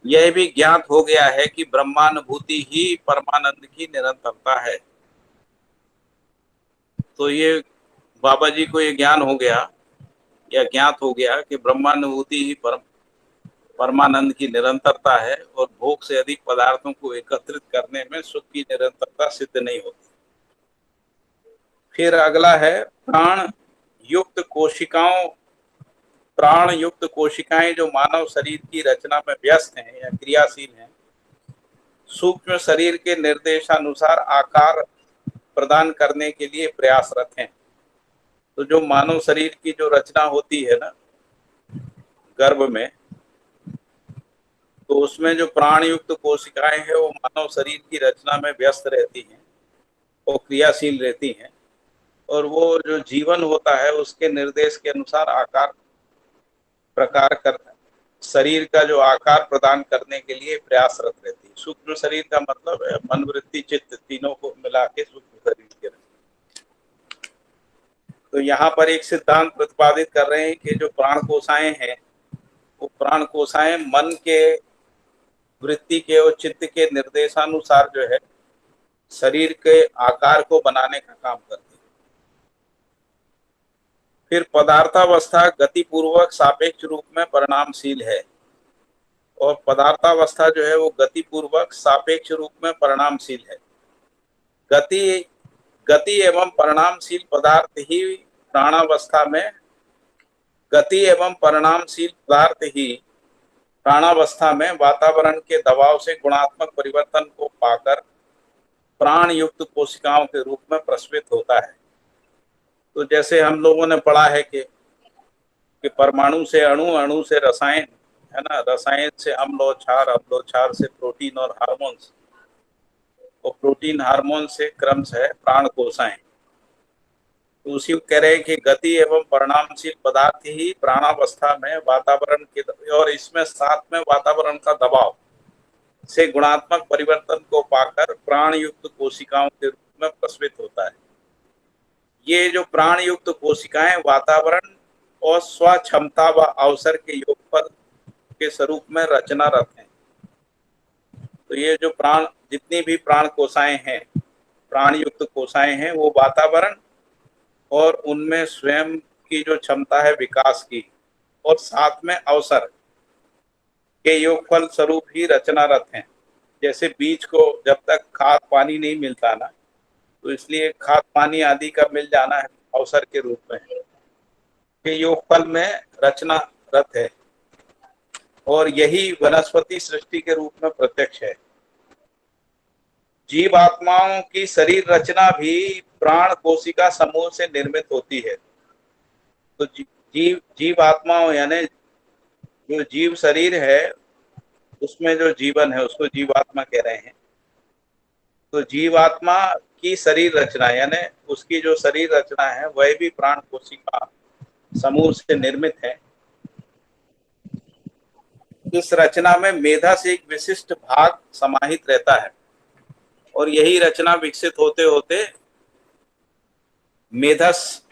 यह भी ज्ञात हो गया है कि ब्रह्मानुभूति ही परमानंद की निरंतरता है। तो ये बाबा जी को ये ज्ञान हो गया या ज्ञात हो गया कि ब्रह्मानुभूति ही परमानंद की निरंतरता है और भोग से अधिक पदार्थों को एकत्रित करने में सुख की निरंतरता सिद्ध नहीं होती। फिर अगला है प्राण युक्त कोशिकाएं जो मानव शरीर की रचना में व्यस्त हैं या क्रियाशील हैं, सूक्ष्म शरीर के निर्देशानुसार आकार प्रदान करने के लिए प्रयासरत हैं। तो जो मानव शरीर की जो रचना होती है ना गर्भ में, तो उसमें जो प्राण युक्त कोशिकाएं हैं वो मानव शरीर की रचना में व्यस्त रहती हैं और क्रियाशील रहती हैं, और वो जो जीवन होता है उसके निर्देश के अनुसार आकार प्रकार कर शरीर का जो आकार प्रदान करने के लिए प्रयासरत रहती है। सूक्ष्म शरीर का मतलब है मन वृत्ति चित्त तीनों को मिला के सूक्ष्म शरीर के। तो यहाँ पर एक सिद्धांत प्रतिपादित कर रहे हैं कि जो प्राण कोशाएं हैं वो प्राण कोशाएं मन के वृत्ति के और चित्त के निर्देशानुसार जो है शरीर के आकार को बनाने का काम करती है। फिर पदार्थावस्था गतिपूर्वक सापेक्ष रूप में परिणामशील है, और पदार्थावस्था जो है वो गतिपूर्वक सापेक्ष रूप में परिणामशील है। गति एवं परिणामशील पदार्थ ही प्राणावस्था में प्राणावस्था में वातावरण के दबाव से गुणात्मक परिवर्तन को पाकर प्राण युक्त कोशिकाओं के रूप में प्रस्फुटित होता है। तो जैसे हम लोगों ने पढ़ा है कि परमाणु से अणु, अणु से रसायन, है ना, रसायन से अम्ल क्षार से प्रोटीन और हार्मोन्स, और प्रोटीन हार्मोन से क्रमश है प्राण कोशाएं। तो उसी को कह रहे हैं कि गति एवं परिणामशील पदार्थ ही प्राणावस्था में वातावरण के और इसमें साथ में वातावरण का दबाव से गुणात्मक परिवर्तन को पाकर प्राण युक्त कोशिकाओं के रूप में प्रस्फुटित होता है। ये जो प्राण युक्त कोशिकाएं वातावरण और स्वक्षमता व अवसर के योगफल के स्वरूप में रचनारत हैं। तो ये जो जितनी भी प्राण कोशाएं हैं, प्राण युक्त कोशाएं हैं, वो वातावरण और उनमें स्वयं की जो क्षमता है विकास की, और साथ में अवसर के योगफल स्वरूप ही रचनारत हैं। जैसे बीज को जब तक खाद पानी नहीं मिलता ना, तो इसलिए खाद पानी आदि का मिल जाना है अवसर के रूप में, के योगफल में रचनारत है, और यही वनस्पति सृष्टि के रूप में प्रत्यक्ष है। जीव आत्माओं की शरीर रचना भी प्राण कोशिका समूह से निर्मित होती है। तो जीव आत्माओं यानी जो जीव शरीर है उसमें जो जीवन है उसको जीवात्मा कह रहे हैं। तो जीवात्मा की शरीर रचना यानी उसकी जो शरीर रचना है वह भी प्राण कोशिका समूह से निर्मित है। इस रचना में मेधा से एक विशिष्ट भाग समाहित रहता है, और यही रचना विकसित होते होते मेधस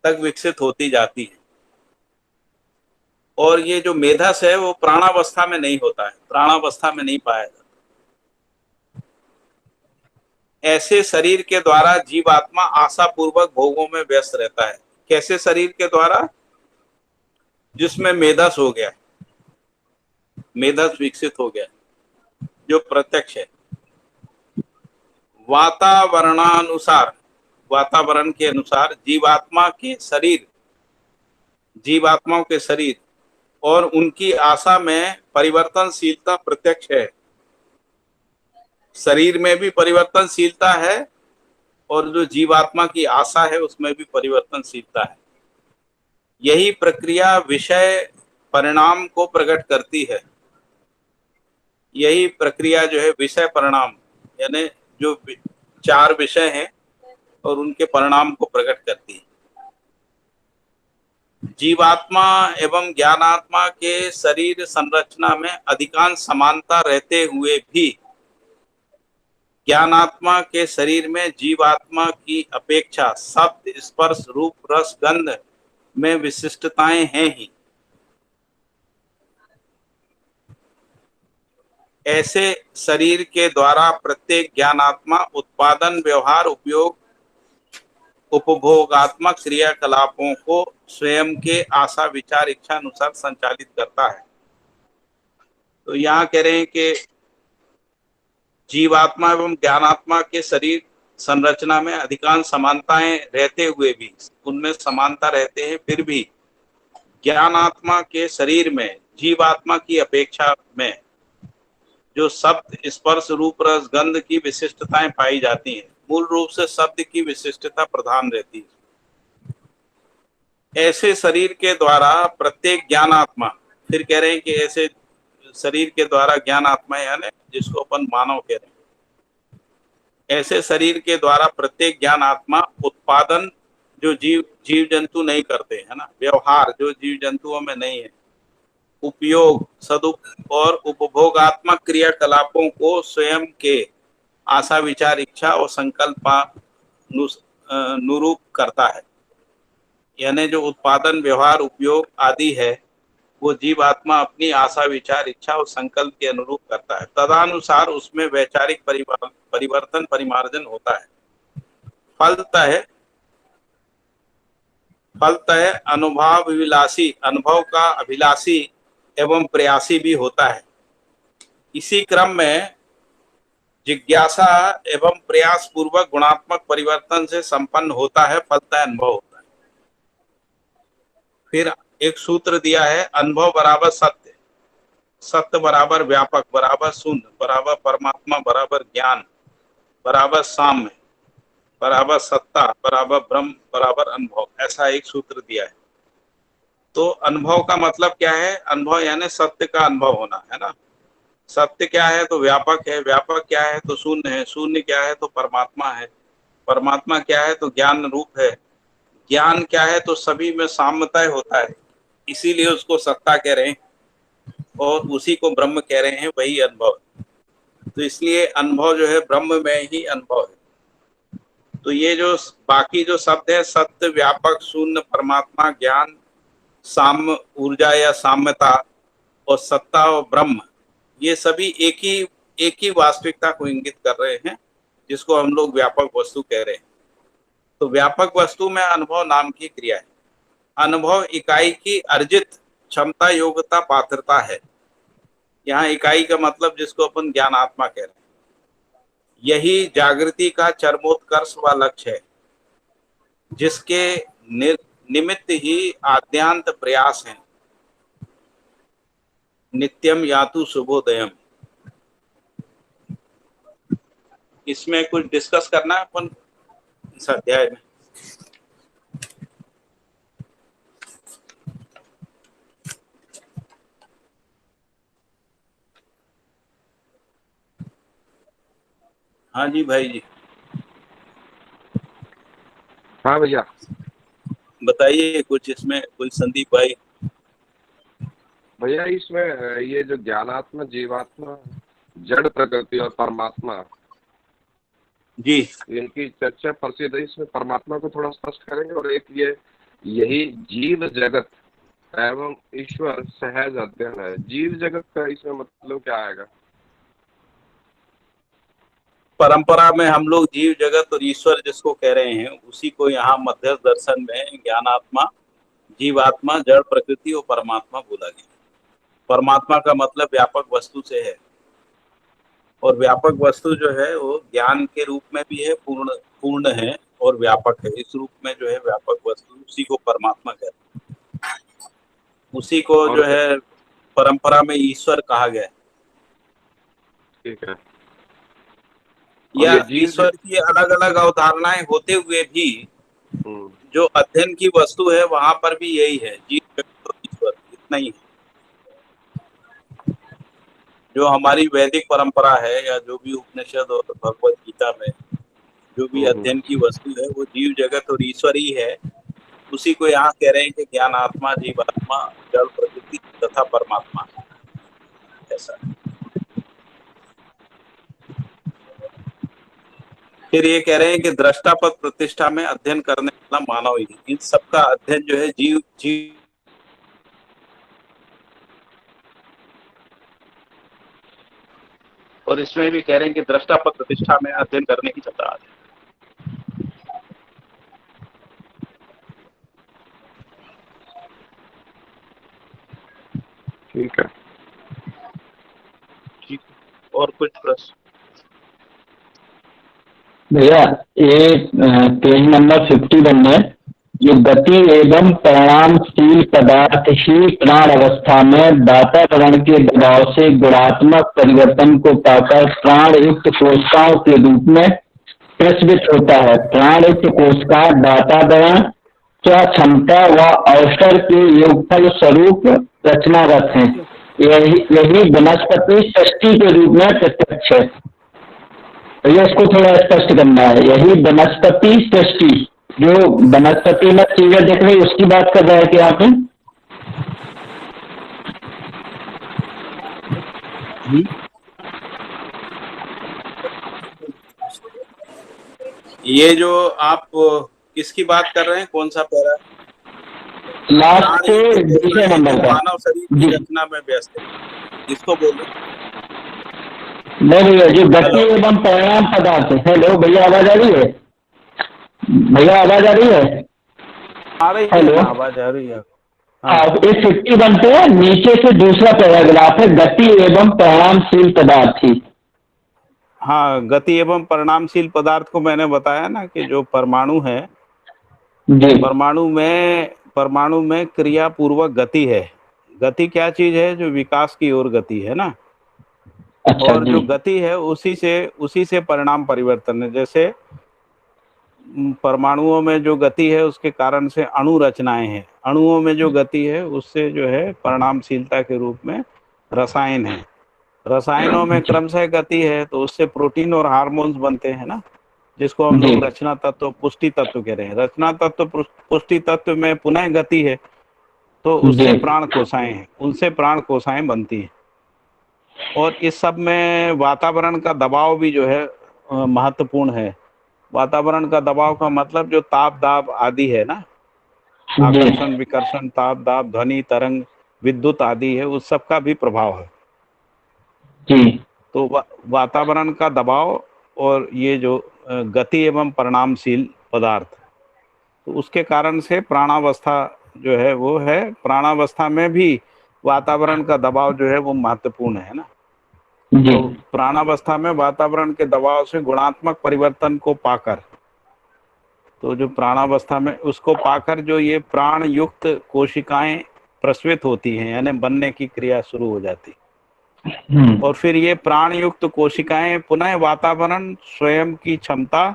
तक विकसित होती जाती है। और ये जो मेधस है वो प्राणावस्था में नहीं होता है, प्राणावस्था में नहीं पाया जाता। ऐसे शरीर के द्वारा जीवात्मा आशापूर्वक भोगों में व्यस्त रहता है। कैसे शरीर के द्वारा? जिसमें मेधस हो गया, मेधस विकसित हो गया, जो प्रत्यक्ष है। वातावरणानुसार, वातावरण के अनुसार जीवात्माओं के शरीर और उनकी आशा में परिवर्तनशीलता प्रत्यक्ष है। शरीर में भी परिवर्तनशीलता है और जो जीवात्मा की आशा है उसमें भी परिवर्तनशीलता है। यही प्रक्रिया विषय परिणाम को प्रकट करती है। यही प्रक्रिया जो है विषय परिणाम यानी जो 4 विषय हैं और उनके परिणाम को प्रकट करती है। जीवात्मा एवं ज्ञानात्मा के शरीर संरचना में अधिकांश समानता रहते हुए भी ज्ञानात्मा के शरीर में जीवात्मा की अपेक्षा शब्द, स्पर्श, रूप, रस, गंध में विशिष्टताएं हैं ही। ऐसे शरीर के द्वारा प्रत्येक ज्ञानात्मा उत्पादन, व्यवहार, उपयोग, उपभोगात्मक क्रियाकलापों को स्वयं के आशा, विचार, इच्छा अनुसार संचालित करता है। तो यहाँ कह रहे हैं कि जीवात्मा एवं ज्ञानात्मा के शरीर संरचना में अधिकांश समानताएं रहते हुए भी, उनमें समानता रहते हैं फिर भी ज्ञानात्मा के शरीर में जीवात्मा की अपेक्षा में जो शब्द, स्पर्श, रूप, रस, गंध की विशिष्टताएं पाई जाती हैं, मूल रूप से शब्द की विशिष्टता प्रधान रहती है। ऐसे शरीर के द्वारा प्रत्येक ज्ञानात्मा, फिर कह रहे हैं कि ऐसे शरीर के द्वारा ज्ञानात्मा यानी जिसको अपन मानव कह रहे हैं, ऐसे शरीर के द्वारा प्रत्येक ज्ञानात्मा उत्पादन जो जीव जंतु नहीं करते है ना, व्यवहार जो जीव जंतुओं में नहीं है, उपयोग, और उपभोगात्मक क्रियाकलापों को स्वयं के आशा, विचार, इच्छा और संकल्पानुरूप करता है। यानी जो उत्पादन, व्यवहार, उपयोग आदि है वो जीवात्मा अपनी आशा, विचार, इच्छा और संकल्प के अनुरूप करता है। तदनुसार उसमें वैचारिक परिवर्तन, परिमार्जन होता है। फलतः अनुभव का अभिलाषी एवं प्रयासी भी होता है। इसी क्रम में जिज्ञासा एवं प्रयास पूर्वक गुणात्मक परिवर्तन से संपन्न होता है, फलतः अनुभव होता है। फिर एक सूत्र दिया है, अनुभव बराबर सत्य, सत्य बराबर व्यापक बराबर शून्य बराबर परमात्मा बराबर ज्ञान बराबर साम्य बराबर सत्ता बराबर ब्रह्म बराबर अनुभव, ऐसा एक सूत्र दिया है। तो अनुभव का मतलब क्या है? अनुभव यानी सत्य का अनुभव होना, है ना। सत्य क्या है? तो व्यापक है। व्यापक क्या है? तो शून्य है। शून्य क्या है? तो परमात्मा है। परमात्मा क्या है? तो ज्ञान रूप है। ज्ञान क्या है? तो सभी में साम्यता होता है, इसीलिए उसको सत्ता कह रहे हैं और उसी को ब्रह्म कह रहे हैं, वही अनुभव। तो इसलिए अनुभव जो है ब्रह्म में ही अनुभव है। तो ये जो बाकी जो शब्द है, सत्य, व्यापक, शून्य, परमात्मा, ज्ञान, साम्य, ऊर्जा या साम्यता और सत्ता और ब्रह्म, ये सभी एक ही वास्तविकता को इंगित कर रहे हैं, जिसको हम लोग व्यापक वस्तु कह रहे हैं। तो व्यापक वस्तु में अनुभव नाम की क्रिया है। अनुभव इकाई की अर्जित क्षमता, योग्यता, पात्रता है। यहाँ इकाई का मतलब जिसको अपन ज्ञान आत्मा कह रहे हैं, यही जागृति का चरमोत्कर्ष व लक्ष्य है, जिसके निमित्त ही आद्यांत प्रयास है। नित्यम यातु शुभोदयम। इसमें कुछ डिस्कस करना है अपन इस अध्याय में? हाँ जी भाई जी, हाँ भैया। बताइए कुछ इसमें, कोई संदीप भाई। भैया इसमें ये जो ज्ञानात्मा, जीवात्मा, जड़ प्रकृति और परमात्मा, जी, इनकी चर्चा प्रसिद्ध है। इसमें परमात्मा को थोड़ा स्पष्ट करेंगे। और एक ये यही जीव जगत एवं ईश्वर सहज अध्ययन है। जीव जगत का इसमें मतलब क्या आएगा? परंपरा में हम लोग जीव जगत और ईश्वर जिसको कह रहे हैं, उसी को यहाँ मध्यस्थ दर्शन में ज्ञानात्मा, जीवात्मा, जड़ प्रकृति और परमात्मा बोला गया। परमात्मा का मतलब व्यापक वस्तु से है, और व्यापक वस्तु जो है वो ज्ञान के रूप में भी है, पूर्ण है और व्यापक है। इस रूप में जो है व्यापक वस्तु, उसी को परमात्मा कहते हैं। उसी को जो है परंपरा में ईश्वर कहा गया है। ठीक है। या ईश्वर की अलग अलग अवधारणाएं होते हुए भी जो अध्ययन की वस्तु है वहां पर भी यही है, जीव जगत और ईश्वर, इतना ही है। जो हमारी वैदिक परंपरा है या जो भी उपनिषद और भगवत गीता में जो भी अध्ययन की वस्तु है वो जीव जगत और ईश्वर ही है। उसी को यहाँ कह रहे हैं कि ज्ञान आत्मा, जीवात्मा, जड़ प्रकृति तथा परमात्मा, ऐसा। फिर ये कह रहे हैं कि दृष्टा पद प्रतिष्ठा में अध्ययन करने वाला मानव ही, इन सबका अध्ययन जो है जीव और इसमें भी कह रहे हैं कि दृष्टा पद प्रतिष्ठा में अध्ययन करने की क्षमता है। ठीक है। ठीक, और कुछ प्रश्न? भैया ये पेज नंबर 51 में जो गति एवं परिणामशील पदार्थ ही प्राण अवस्था में वातावरण के दबाव से गुणात्मक परिवर्तन को पाकर प्राण युक्त कोशिकाओं के रूप में प्रस्फुटित होता है। प्राण युक्त कोशिका वातावरण क्या क्षमता व अवसर के योगफल स्वरूप रचनारत है। यही वनस्पति सृष्टि के रूप में प्रत्यक्ष है। भैया इसको थोड़ा स्पष्ट करना है। यही वनस्पति सृष्टि, जो वनस्पति में चीजें देख रही उसकी बात कर रहे थे आप? ये जो आप किसकी बात कर रहे हैं, कौन सा पैरा? लास्ट दूसरे नंबर का। मानव शरीर की रचना में व्यस्त है, इसको बोलो। नहीं भैया, जो गति एवं परिणाम पदार्थ। हेलो भैया, आवाज आ रही है? भैया आवाज आ रही है? आ रही है, आवाज आ रही है। हाँ, इस 51 पे नीचे से दूसरा पैराग्राफ है, गति एवं परिणामशील पदार्थ ही। हाँ, गति एवं परिणामशील पदार्थ को मैंने बताया ना कि जो परमाणु है, परमाणु में क्रिया पूर्वक गति है। गति क्या चीज है? जो विकास की ओर गति है ना। अच्छा, और जो गति है उसी से परिणाम परिवर्तन है। जैसे परमाणुओं में जो गति है उसके कारण से अणु रचनाएं हैं, अणुओं में जो गति है उससे जो है परिणामशीलता के रूप में रसायन है। रसायनों में क्रमशः गति है तो उससे प्रोटीन और हार्मोन्स बनते हैं ना, जिसको हम लोग रचना तत्व, पुष्टि तत्व कह रहे हैं। रचना तत्व, पुष्टि तत्व में पुनः गति है तो उससे प्राण कोशिकाएं हैं, उनसे प्राण कोशिकाएं बनती हैं। और इस सब में वातावरण का दबाव भी जो है महत्वपूर्ण है। वातावरण का दबाव का मतलब जो ताप दाब आदि है ना, आकर्षण विकर्षण, ताप दाब, ध्वनि तरंग, विद्युत आदि है, उस सब का भी प्रभाव है। तो वातावरण का दबाव और ये जो गति एवं परिणामशील पदार्थ, तो उसके कारण से प्राणावस्था जो है वो है प्राणावस्था में भी वातावरण का दबाव जो है वो महत्वपूर्ण है ना। जी तो प्राणावस्था में वातावरण के दबाव से गुणात्मक परिवर्तन को पाकर, तो जो प्राणावस्था में उसको पाकर जो ये प्राण युक्त कोशिकाएं प्रस्वित होती हैं, यानी बनने की क्रिया शुरू हो जाती, और फिर ये प्राण युक्त कोशिकाएं पुनः वातावरण स्वयं की क्षमता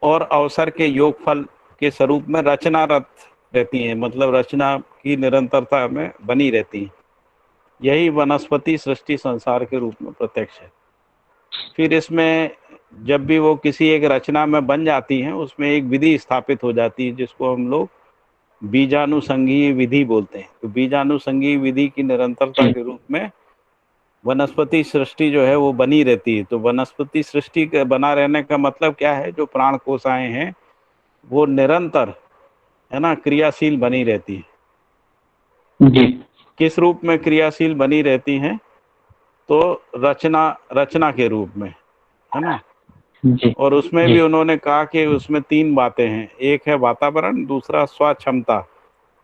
और अवसर के योगफल के स्वरूप में रचनारत रहती हैं, मतलब रचना की निरंतरता में बनी रहती हैं। यही वनस्पति सृष्टि संसार के रूप में प्रत्यक्ष है। फिर इसमें जब भी वो किसी एक रचना में बन जाती हैं, उसमें एक विधि स्थापित हो जाती है जिसको हम लोग बीजानुसंगीय विधि बोलते हैं। तो बीजानुसंगीय विधि की निरंतरता के रूप में वनस्पति सृष्टि जो है वो बनी रहती है। तो वनस्पति सृष्टि के बना रहने का मतलब क्या है, जो प्राण कोशिकाएं हैं वो निरंतर है ना क्रियाशील बनी रहती है। जी किस रूप में क्रियाशील बनी रहती हैं? तो रचना के रूप में, है ना। जी और उसमें जी भी उन्होंने कहा कि उसमें 3 बातें हैं, एक है वातावरण, दूसरा स्वक्षमता।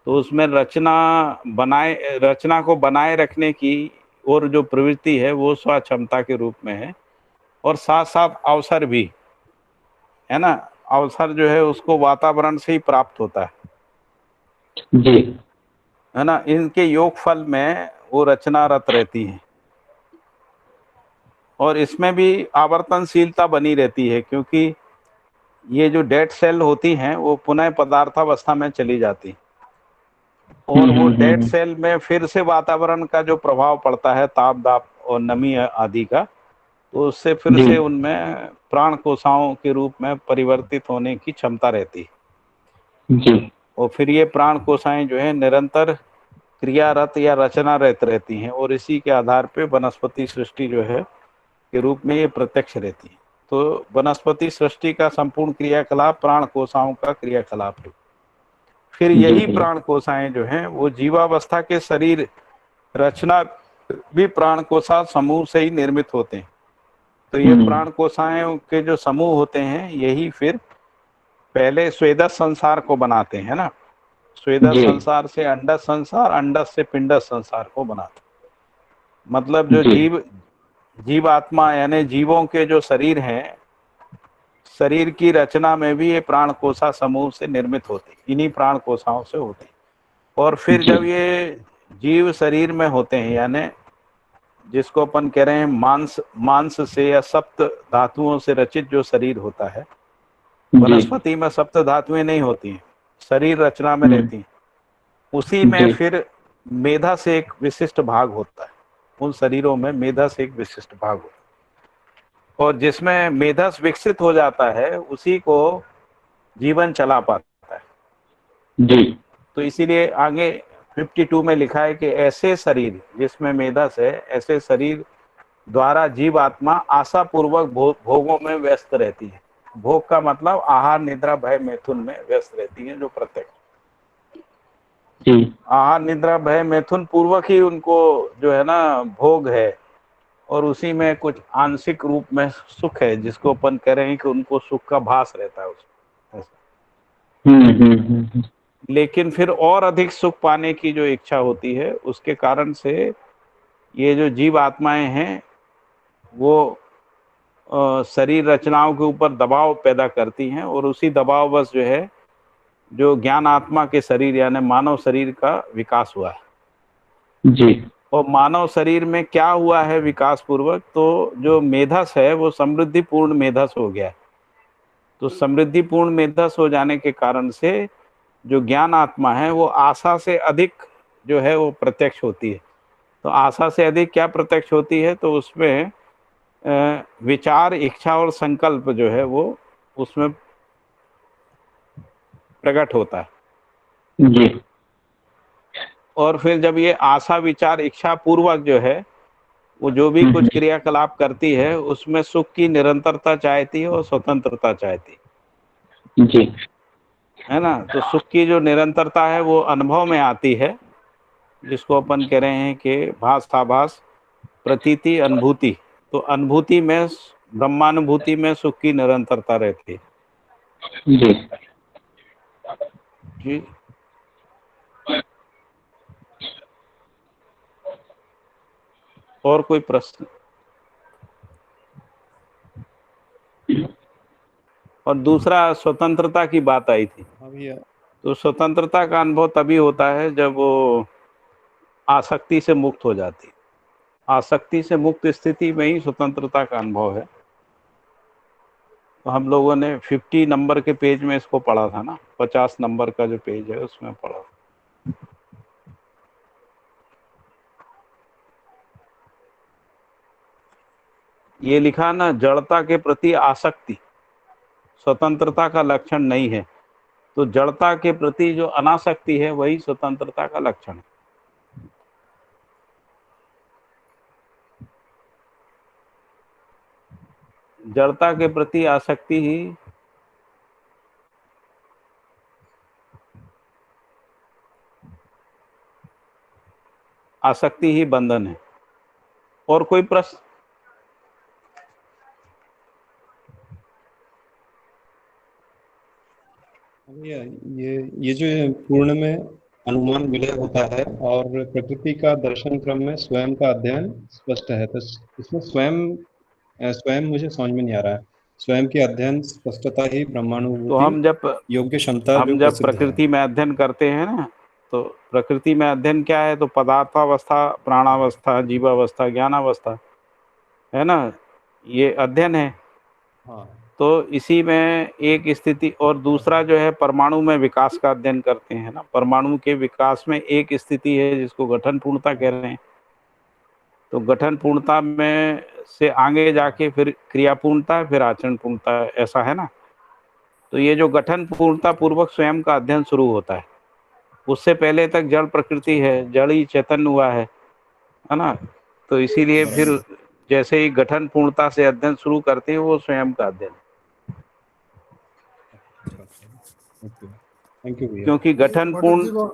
तो उसमें रचना को बनाए रखने की और जो प्रवृत्ति है वो स्वक्षमता के रूप में है, और साथ साथ अवसर भी है ना। अवसर जो है उसको वातावरण से ही प्राप्त होता जी है ना। इनके योगफल में वो रचनारत रहती है, और इसमें भी आवर्तनशीलता बनी रहती है, क्योंकि ये जो डेड सेल होती हैं वो पुनः पदार्थावस्था में चली जाती, और वो डेड सेल में फिर से वातावरण का जो प्रभाव पड़ता है, ताप दाप और नमी आदि का, तो उससे फिर जी से उनमें प्राण कोशिकाओं के रूप में परिवर्तित होने की क्षमता रहती है। जी और फिर ये प्राण कोशिकाएं जो है निरंतर क्रियारत या रचनारत रहती हैं, और इसी के आधार पे वनस्पति सृष्टि जो है के रूप में ये प्रत्यक्ष रहती है। तो वनस्पति सृष्टि का संपूर्ण क्रियाकलाप प्राण कोशिकाओं का क्रियाकलाप है। फिर यही प्राण कोशिकाएं जो हैं वो जीवावस्था के शरीर रचना भी प्राण कोशिका समूह से ही निर्मित होते हैं। तो ये प्राण कोशिकाएं के जो समूह होते हैं यही फिर पहले स्वेदस संसार को बनाते हैं ना। स्वेदस जी संसार से अंडस संसार, अंडस से पिंडस संसार को बनाते, मतलब जो जी जीव आत्मा यानी जीवों के जो शरीर हैं, शरीर की रचना में भी ये प्राण कोशिका समूह से निर्मित होती, इन्हीं प्राण कोशिकाओं से होती। और फिर जी जब ये जीव शरीर में होते हैं, यानी जिसको अपन कह रहे हैं मांस से या सप्त धातुओं से रचित जो शरीर होता है, वनस्पति में सप्त धातुएं नहीं होती हैं, शरीर रचना में रहती हैं। उसी में फिर मेधा से एक विशिष्ट भाग होता है, उन शरीरों में मेधा से एक विशिष्ट भाग होता है, और जिसमें मेधस विकसित हो जाता है उसी को जीवन चला पाता है। जी तो इसीलिए आगे 52 में लिखा है कि ऐसे शरीर जिसमें मेधस है, ऐसे शरीर द्वारा जीव आत्मा आशा पूर्वक भोगों में व्यस्त रहती है। भोग का मतलब आहार निद्रा भय मैथुन में व्यस्त रहती है, जो प्रत्यक्ष आहार निद्रा भय मैथुन पूर्वक ही उनको जो है ना भोग है, और उसी में कुछ आंशिक रूप में सुख है, जिसको अपन कह रहे हैं कि उनको सुख का भास रहता है उसमें। लेकिन फिर और अधिक सुख पाने की जो इच्छा होती है, उसके कारण से ये जो जीव आत्माएं हैं वो शरीर रचनाओं के ऊपर दबाव पैदा करती हैं, और उसी दबाववश जो है जो ज्ञान आत्मा के शरीर यानी मानव शरीर का विकास हुआ है। जी और मानव शरीर में क्या हुआ है विकास पूर्वक, तो जो मेधस है वो समृद्धिपूर्ण मेधस हो गया है। तो समृद्धिपूर्ण मेधस हो जाने के कारण से जो ज्ञान आत्मा है वो आशा से अधिक जो है वो प्रत्यक्ष होती है। तो आशा से अधिक क्या प्रत्यक्ष होती है, तो उसमें विचार, इच्छा और संकल्प जो है वो उसमें प्रकट होता है। जी और फिर जब ये आशा विचार इच्छा पूर्वक जो है वो जो भी कुछ क्रियाकलाप करती है, उसमें सुख की निरंतरता चाहती है और स्वतंत्रता चाहती है, जी है ना। तो सुख की जो निरंतरता है वो अनुभव में आती है, जिसको अपन कह रहे हैं कि भास आभास प्रतीति अनुभूति। तो अनुभूति में, ब्रह्मानुभूति में सुख की निरंतरता रहती है। जी जी और कोई प्रश्न? और दूसरा स्वतंत्रता की बात आई थी। हाँ भैया। तो स्वतंत्रता का अनुभव तभी होता है जब वो आसक्ति से मुक्त हो जाती। आसक्ति से मुक्त स्थिति में ही स्वतंत्रता का अनुभव है। तो हम लोगों ने 50 नंबर के पेज में इसको पढ़ा था ना, 50 नंबर का जो पेज है उसमें पढ़ा। ये लिखा ना, जड़ता के प्रति आसक्ति स्वतंत्रता का लक्षण नहीं है। तो जड़ता के प्रति जो अनासक्ति है वही स्वतंत्रता का लक्षण है। जड़ता के प्रति आसक्ति ही बंधन है। और कोई प्रश्न? भैया ये जो पूर्ण में अनुमान विलय होता है और प्रकृति का दर्शन क्रम में स्वयं का अध्ययन स्पष्ट है, तो इसमें स्वयं मुझे समझ में नहीं आ रहा है। स्वयं की अध्ययन स्पष्टता ही ब्रह्मानुभूति तो हम जब प्रकृति में अध्ययन करते हैं ना, तो प्रकृति में अध्ययन क्या है? तो पदार्थावस्था, प्राणावस्था, जीवावस्था, ज्ञानावस्था है ना, ये अध्ययन है। हाँ। तो इसी में एक स्थिति, और दूसरा जो है परमाणु में विकास का अध्ययन करते हैं ना। परमाणु के विकास में एक स्थिति है जिसको गठन पूर्णता कह रहे हैं। तो गठन पूर्णता में से आगे जाके फिर क्रिया पूर्णता, फिर आचरण पूर्णता, ऐसा है ना। तो ये जो गठन पूर्णता पूर्वक स्वयं का अध्ययन शुरू होता है, उससे पहले तक जड़ प्रकृति है, जड़ ही चैतन्य हुआ है ना। तो इसीलिए फिर जैसे ही गठन पूर्णता से अध्ययन शुरू करते हैं वो स्वयं का अध्ययन। थैंक यू भैया। क्योंकि गठन पूर्ण,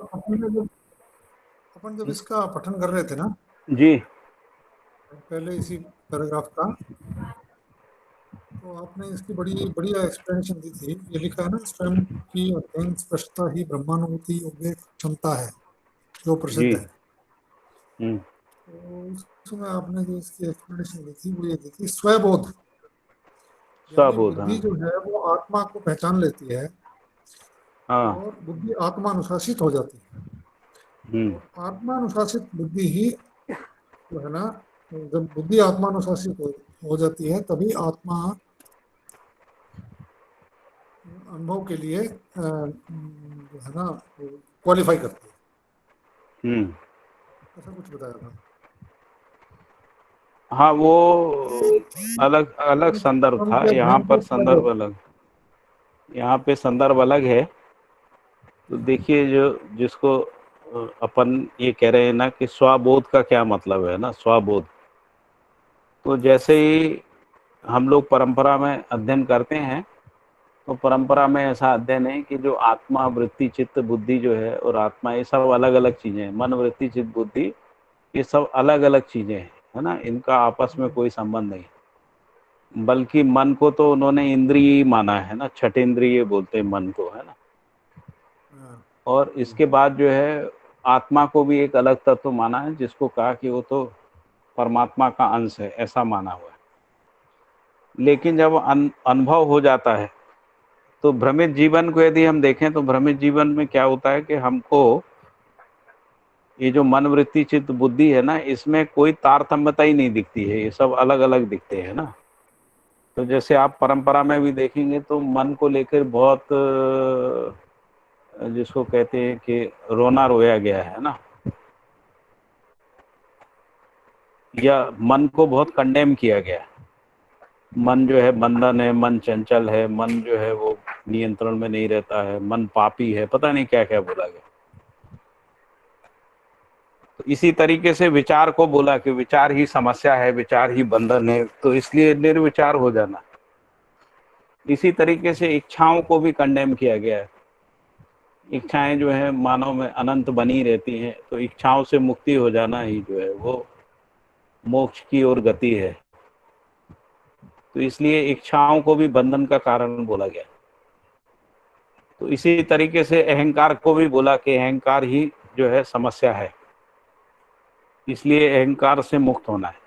अपन जब इसका पठन कर रहे थे ना जी पहले इसी पैराग्राफ का, तो आपने इसकी बड़ी बढ़िया एक्सप्लेनेशन दी थी। ये लिखा है ना, स्वयं की अध्ययन स्पष्टता ही ब्रह्मानुभूति योग्य क्षमता है, जो प्रसिद्ध है। तो उसमें आपने जो इसकी एक्सप्लेनेशन दी थी वो ये दी थी, स्वबोध। बुद्धि जो है वो आत्मा को पहचान लेती है। हाँ। और बुद्धि आत्मानुशासित हो जाती है। आत्मानुशासित बुद्धि ही जो है ना, जब बुद्धि आत्मानुशासित हो जाती है तभी आत्मा अनुभव के लिए जो है ना क्वालिफाई करती है। ऐसा कुछ बताया था। हाँ, वो अलग अलग संदर्भ था। यहाँ पर संदर्भ अलग, यहाँ पे संदर्भ अलग है। तो देखिए, जो जिसको अपन ये कह रहे हैं ना कि स्वबोध का क्या मतलब है ना, स्वबोध। तो जैसे ही हम लोग परंपरा में अध्ययन करते हैं, तो परंपरा में ऐसा अध्ययन है कि जो आत्मा, वृत्ति, चित्त, बुद्धि जो है, और आत्मा, ये सब अलग अलग चीजें हैं। मन, वृत्ति, चित्त, बुद्धि, ये सब अलग अलग चीजें हैं, है ना। इनका आपस में कोई संबंध नहीं। बल्कि मन को तो उन्होंने इंद्रिय माना है ना, छठेंद्रिय बोलते हैं मन को, है ना। और इसके बाद जो है आत्मा को भी एक अलग तत्व माना है, जिसको कहा कि वो तो परमात्मा का अंश है, ऐसा माना हुआ है। लेकिन जब अनुभव हो जाता है, तो भ्रमित जीवन को यदि हम देखें, तो भ्रमित जीवन में क्या होता है कि हमको ये जो मन, वृत्ति, चित्त, बुद्धि है ना, इसमें कोई तारतम्यता ही नहीं दिखती है। ये सब अलग अलग दिखते हैं ना। तो जैसे आप परंपरा में भी देखेंगे तो मन को लेकर बहुत, जिसको कहते हैं कि रोना रोया गया है ना, या मन को बहुत कंडेम किया गया है। मन जो है बंधन है, मन चंचल है, मन जो है वो नियंत्रण में नहीं रहता है, मन पापी है, पता नहीं क्या क्या बोला गया। तो इसी तरीके से विचार को बोला कि विचार ही समस्या है, विचार ही बंधन है, तो इसलिए निर्विचार हो जाना। इसी तरीके से इच्छाओं को भी कंडेम किया गया है। इच्छाएं जो है मानव में अनंत बनी रहती हैं, तो इच्छाओं से मुक्ति हो जाना ही जो है वो मोक्ष की ओर गति है। तो इसलिए इच्छाओं को भी बंधन का कारण बोला गया। तो इसी तरीके से अहंकार को भी बोला कि अहंकार ही जो है समस्या है, इसलिए अहंकार से मुक्त होना है।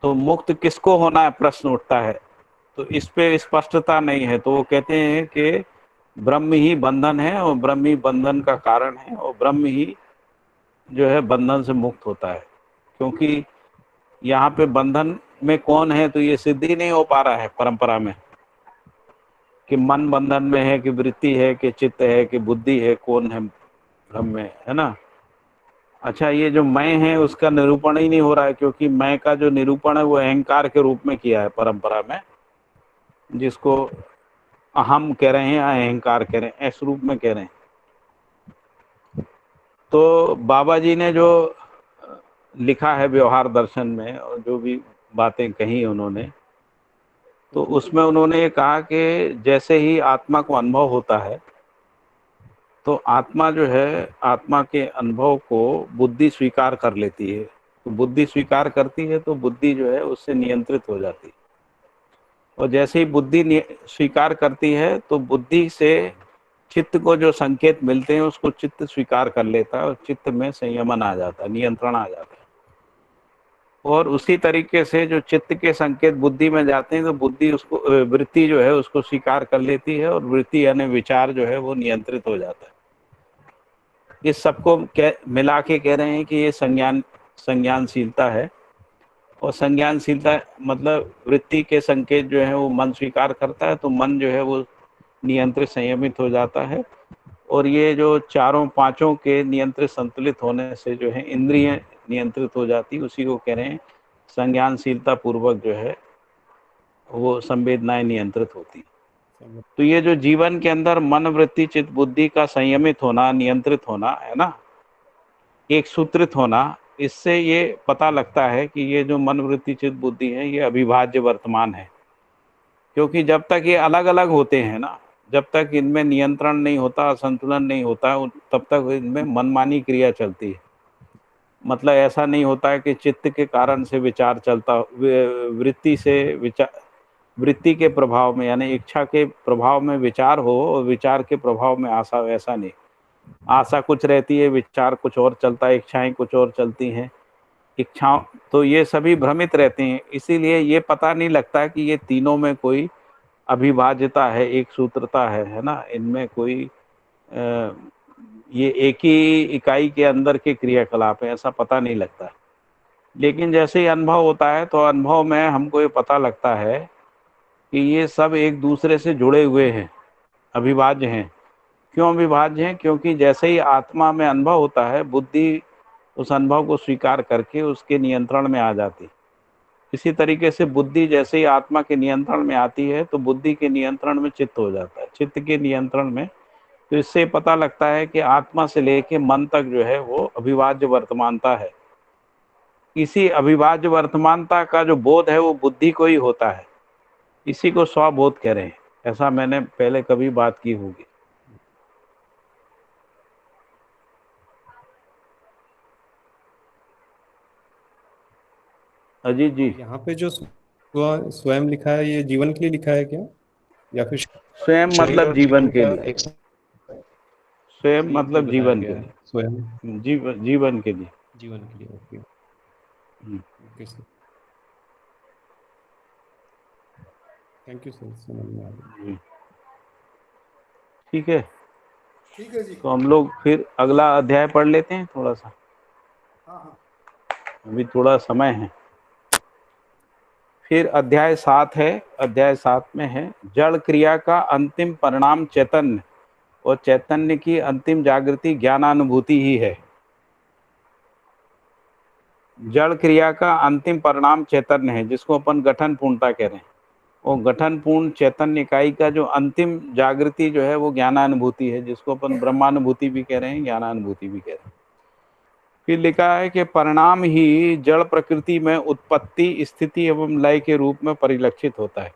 तो मुक्त किसको होना है, प्रश्न उठता है। तो इस पे स्पष्टता नहीं है, तो वो कहते हैं कि ब्रह्म ही बंधन है और ब्रह्म ही बंधन का कारण है और ब्रह्म ही जो है बंधन से मुक्त होता है। क्योंकि यहाँ पे बंधन में कौन है, तो ये सिद्ध ही नहीं हो पा रहा है परंपरा में कि मन बंधन में है, कि वृत्ति है, कि चित्त है, कि बुद्धि है, कौन है ब्रह्म में, है ना। अच्छा, ये जो मैं है उसका निरूपण ही नहीं हो रहा है, क्योंकि मैं का जो निरूपण है वो अहंकार के रूप में किया है परंपरा में, जिसको अहम कह रहे हैं, अहंकार कह रहे हैं, इस रूप में कह रहे हैं। तो बाबा जी ने जो लिखा है व्यवहार दर्शन में और जो भी बातें कही उन्होंने, तो उसमें उन्होंने ये कहा कि जैसे ही आत्मा को अनुभव होता है, तो आत्मा जो है, आत्मा के अनुभव को बुद्धि स्वीकार कर लेती है। तो बुद्धि स्वीकार करती है तो बुद्धि जो है उससे नियंत्रित हो जाती है, और जैसे ही बुद्धि स्वीकार करती है तो बुद्धि से चित्त को जो संकेत मिलते हैं उसको चित्त स्वीकार कर लेता है, और चित्त में संयमन आ जाता है, नियंत्रण आ जाता है। और उसी तरीके से जो चित्त के संकेत बुद्धि में जाते हैं तो बुद्धि उसको, वृत्ति जो है उसको स्वीकार कर लेती है, और वृत्ति यानी विचार जो है वो नियंत्रित हो जाता है। इस सबको मिला के कह रहे हैं कि ये संज्ञानशीलता है। और संज्ञानशीलता मतलब वृत्ति के संकेत जो है वो मन स्वीकार करता है, तो मन जो है वो नियंत्रित संयमित हो जाता है। और ये जो चारों पांचों के नियंत्रित संतुलित होने से जो है इंद्रिय नियंत्रित हो जाती, उसी को कह रहे हैं संज्ञानशीलता पूर्वक जो है वो संवेदनाएं नियंत्रित होती। तो ये जो जीवन के अंदर मन, वृत्ति, चित्त, बुद्धि का संयमित होना, नियंत्रित होना है ना, एक सूत्रित होना, इससे ये पता लगता है कि ये जो मन, वृत्ति, चित्त, बुद्धि है ये अविभाज्य वर्तमान है। क्योंकि जब तक ये अलग अलग होते हैं ना, जब तक इनमें नियंत्रण नहीं होता, संतुलन नहीं होता, तब तक इनमें मनमानी क्रिया चलती है। मतलब ऐसा नहीं होता है कि चित्त के कारण से विचार चलता, वृत्ति से विचार, वृत्ति के प्रभाव में यानी इच्छा के प्रभाव में विचार हो और विचार के प्रभाव में आशा, वैसा नहीं। आशा कुछ रहती है, विचार कुछ और चलता है, इच्छाएं कुछ और चलती हैं। इच्छाओं तो ये सभी भ्रमित रहते हैं, इसीलिए ये पता नहीं लगता कि ये तीनों में कोई अविभाज्यता है, एक सूत्रता है ना, इनमें कोई ये एक ही इकाई के अंदर के क्रियाकलाप है, ऐसा पता नहीं लगता। लेकिन जैसे ही अनुभव होता है तो अनुभव में हमको ये पता लगता है कि ये सब एक दूसरे से जुड़े हुए हैं, अविभाज्य हैं। क्यों अविभाज्य हैं? क्योंकि जैसे ही आत्मा में अनुभव होता है, बुद्धि उस अनुभव को स्वीकार करके उसके नियंत्रण में आ जाती। इसी तरीके से बुद्धि जैसे ही आत्मा के नियंत्रण में आती है तो बुद्धि के नियंत्रण में चित्त हो जाता है, चित्त के नियंत्रण में। तो इससे पता लगता है कि आत्मा से लेके मन तक जो है वो अविभाज्य वर्तमानता है। इसी अविभाज्य वर्तमानता का जो बोध है वो बुद्धि को ही होता है, इसी को स्वबोध कह रहे हैं। ऐसा मैंने पहले कभी बात की होगी। अजीत जी, यहाँ पे जो स्वयं लिखा है ये जीवन के लिए लिखा है क्या, या फिर स्वयं शरीर मतलब और जीवन के का लिए, एक स्वयं मतलब बताया जीवन गया के है? लिए, स्वयं जीवन के लिए। जीवन के लिए। Okay okay sir, thank you sir, समझ में आ गया। ठीक है, ठीक है जी। तो हम लोग फिर अगला अध्याय पढ़ लेते हैं थोड़ा सा, हाँ हाँ अभी थोड़ा समय है। फिर अध्याय 7 है। अध्याय 7 में है जड़ क्रिया का अंतिम परिणाम चैतन्य, और चैतन्य की अंतिम जागृति ज्ञानानुभूति ही है। जड़ क्रिया का अंतिम परिणाम चैतन्य है, जिसको अपन गठन पूर्णता कह रहे हैं। और गठन पूर्ण चैतन्य इकाई का जो अंतिम जागृति जो है वो ज्ञानानुभूति है, जिसको अपन ब्रह्मानुभूति भी कह रहे हैं, ज्ञानानुभूति भी कह रहे हैं। फिर लिखा है कि परिणाम ही जड़ प्रकृति में उत्पत्ति, स्थिति एवं लय के रूप में परिलक्षित होता है।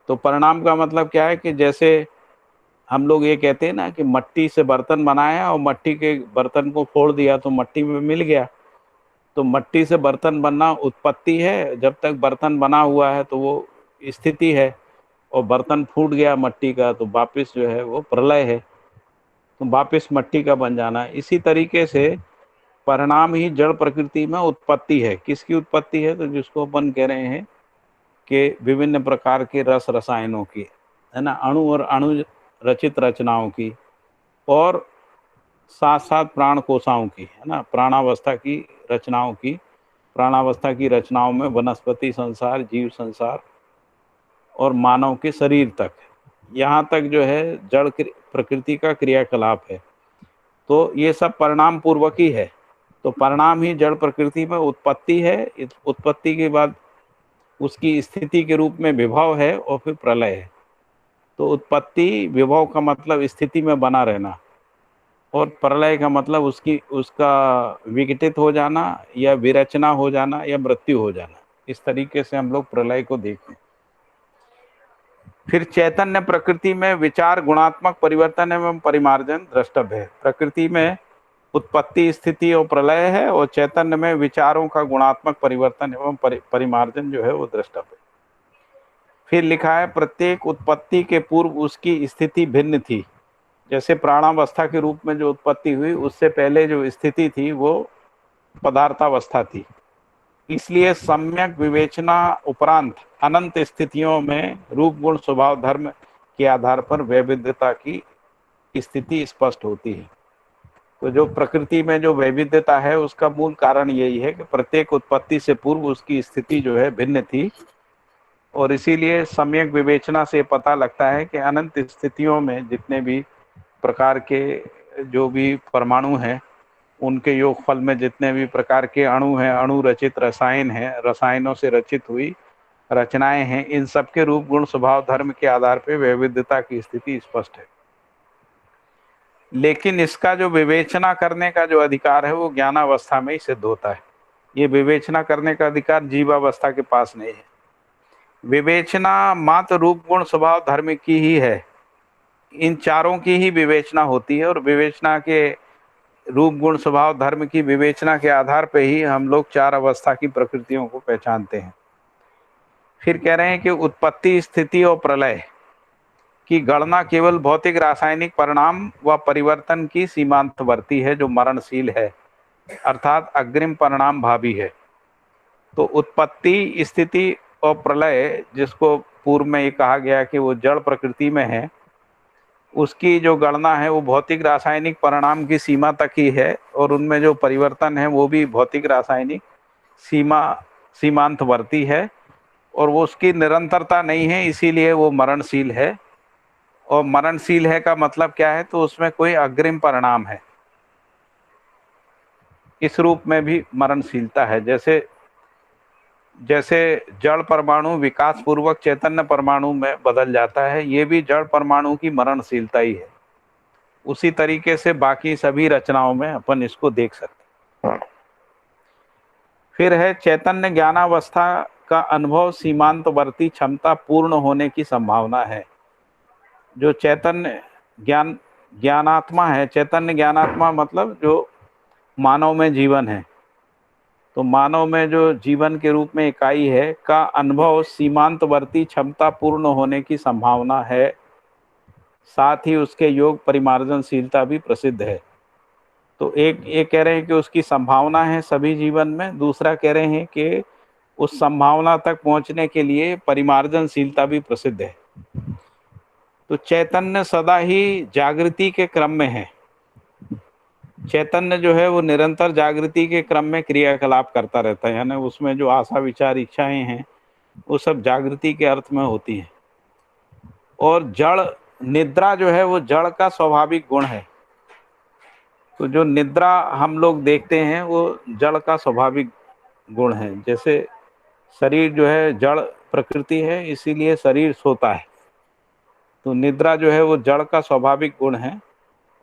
तो परिणाम का मतलब क्या है कि जैसे हम लोग ये कहते हैं ना कि मट्टी से बर्तन बनाया और मट्टी के बर्तन को फोड़ दिया तो मट्टी में मिल गया। तो मट्टी से बर्तन बनना उत्पत्ति है, जब तक बर्तन बना हुआ है तो वो स्थिति है, और बर्तन फूट गया मट्टी का तो वापिस जो है वो प्रलय है, तो वापिस मट्टी का बन जाना। इसी तरीके से परिणाम ही जड़ प्रकृति में उत्पत्ति है। किसकी उत्पत्ति है? तो जिसको अपन कह रहे हैं कि विभिन्न प्रकार के रस रसायनों की, है ना, अणु और अणु रचित रचनाओं की, और साथ साथ प्राण कोशाओं की, है ना, प्राणावस्था की रचनाओं की। प्राणावस्था की रचनाओं में वनस्पति संसार, जीव संसार और मानव के शरीर तक, यहाँ तक जो है जड़ प्रकृति का क्रियाकलाप है। तो ये सब परिणाम पूर्वक ही है। तो परिणाम ही जड़ प्रकृति में उत्पत्ति है। इस उत्पत्ति के बाद उसकी स्थिति के रूप में विभव है और फिर प्रलय है। तो उत्पत्ति, विभव का मतलब स्थिति में बना रहना, और प्रलय का मतलब उसका विघटित हो जाना या विरचना हो जाना या मृत्यु हो जाना। इस तरीके से हम लोग प्रलय को देखते हैं। फिर चैतन्य प्रकृति में विचार गुणात्मक परिवर्तन एवं परिमार्जन द्रष्टव्य है। प्रकृति में उत्पत्ति, स्थिति और प्रलय है, और चैतन्य में विचारों का गुणात्मक परिवर्तन एवं परिमार्जन जो है वो द्रष्टव्य है। फिर लिखा है प्रत्येक उत्पत्ति के पूर्व उसकी स्थिति भिन्न थी। जैसे प्राणावस्था के रूप में जो उत्पत्ति हुई, उससे पहले जो स्थिति थी वो पदार्थावस्था थी। इसलिए सम्यक विवेचना उपरांत अनंत स्थितियों में रूप गुण स्वभाव धर्म के आधार पर वैविध्यता की स्थिति स्पष्ट होती है। तो जो प्रकृति में जो वैविध्यता है उसका मूल कारण यही है कि प्रत्येक उत्पत्ति से पूर्व उसकी स्थिति जो है भिन्न थी, और इसीलिए सम्यक विवेचना से पता लगता है कि अनंत स्थितियों में जितने भी प्रकार के जो भी परमाणु हैं, उनके योगफल में जितने भी प्रकार के अणु हैं, अणु रचित रसायन हैं, रसायनों से रचित हुई रचनाएं हैं, इन सब के रूप गुण स्वभाव धर्म के आधार पर वैविध्यता की स्थिति स्पष्ट है। लेकिन इसका जो विवेचना करने का जो अधिकार है वो ज्ञानावस्था में ही सिद्ध होता है। ये विवेचना करने का अधिकार जीवावस्था के पास नहीं है। विवेचना मात्र रूप गुण स्वभाव धर्म की ही है। इन चारों की ही विवेचना होती है, और विवेचना के रूप गुण स्वभाव धर्म की विवेचना के आधार पर ही हम लोग चार अवस्था की प्रकृतियों को पहचानते हैं। फिर कह रहे हैं कि उत्पत्ति, स्थिति और प्रलय की गणना केवल भौतिक रासायनिक परिणाम व परिवर्तन की सीमांतवर्ती है, जो मरणशील है, अर्थात अग्रिम परिणाम भावी है। तो उत्पत्ति, स्थिति और प्रलय, जिसको पूर्व में ये कहा गया कि वो जड़ प्रकृति में है, उसकी जो गणना है वो भौतिक रासायनिक परिणाम की सीमा तक ही है, और उनमें जो परिवर्तन है वो भी भौतिक रासायनिक सीमांतवर्ती है, और वो उसकी निरंतरता नहीं है, इसीलिए वो मरणशील है। और मरणशील है का मतलब क्या है? तो उसमें कोई अग्रिम परिणाम है, इस रूप में भी मरणशीलता है। जैसे जड़ परमाणु विकास पूर्वक चैतन्य परमाणु में बदल जाता है, ये भी जड़ परमाणु की मरणशीलता ही है। उसी तरीके से बाकी सभी रचनाओं में अपन इसको देख सकते हैं। फिर है चैतन्य ज्ञानावस्था का अनुभव सीमांतवर्ती क्षमता पूर्ण होने की संभावना है। जो चैतन्य ज्ञानात्मा है, चैतन्य ज्ञानात्मा मतलब जो मानव में जीवन है, तो मानव में जो जीवन के रूप में इकाई है का अनुभव सीमांतवर्ती क्षमता पूर्ण होने की संभावना है। साथ ही उसके योग परिमार्जनशीलता भी प्रसिद्ध है। तो एक ये कह रहे हैं कि उसकी संभावना है सभी जीवन में, दूसरा कह रहे हैं कि उस संभावना तक पहुंचने के लिए परिमार्जनशीलता भी प्रसिद्ध है। तो चैतन्य सदा ही जागृति के क्रम में है। चैतन्य जो है वो निरंतर जागृति के क्रम में क्रियाकलाप करता रहता है, यानी उसमें जो आशा विचार इच्छाएं हैं वो सब जागृति के अर्थ में होती हैं। और जड़ निद्रा जो है वो जड़ का स्वाभाविक गुण है। तो जो निद्रा हम लोग देखते हैं वो जड़ का स्वाभाविक गुण है। जैसे शरीर जो है जड़ प्रकृति है, इसीलिए शरीर सोता है, तो निद्रा जो है वो जड़ का स्वाभाविक गुण है।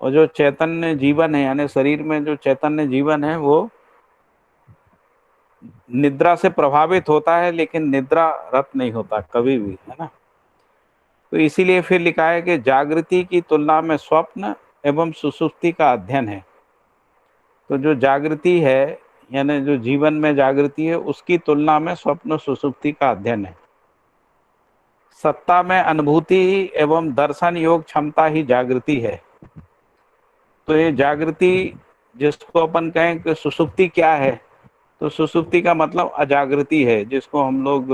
और जो चैतन्य जीवन है, यानी शरीर में जो चैतन्य जीवन है वो निद्रा से प्रभावित होता है, लेकिन निद्रा रत नहीं होता कभी भी, है ना। तो इसीलिए फिर लिखा है कि जागृति की तुलना में स्वप्न एवं सुषुप्ति का अध्ययन है। तो जो जागृति है, यानी जो जीवन में जागृति है, उसकी तुलना में स्वप्न सुषुप्ति का अध्ययन है। सत्ता में अनुभूति एवं दर्शन योग क्षमता ही जागृति है। तो ये जागृति जिसको अपन कहें कि सुसुप्ति क्या है, तो सुसुप्ति का मतलब अजागृति है, जिसको हम लोग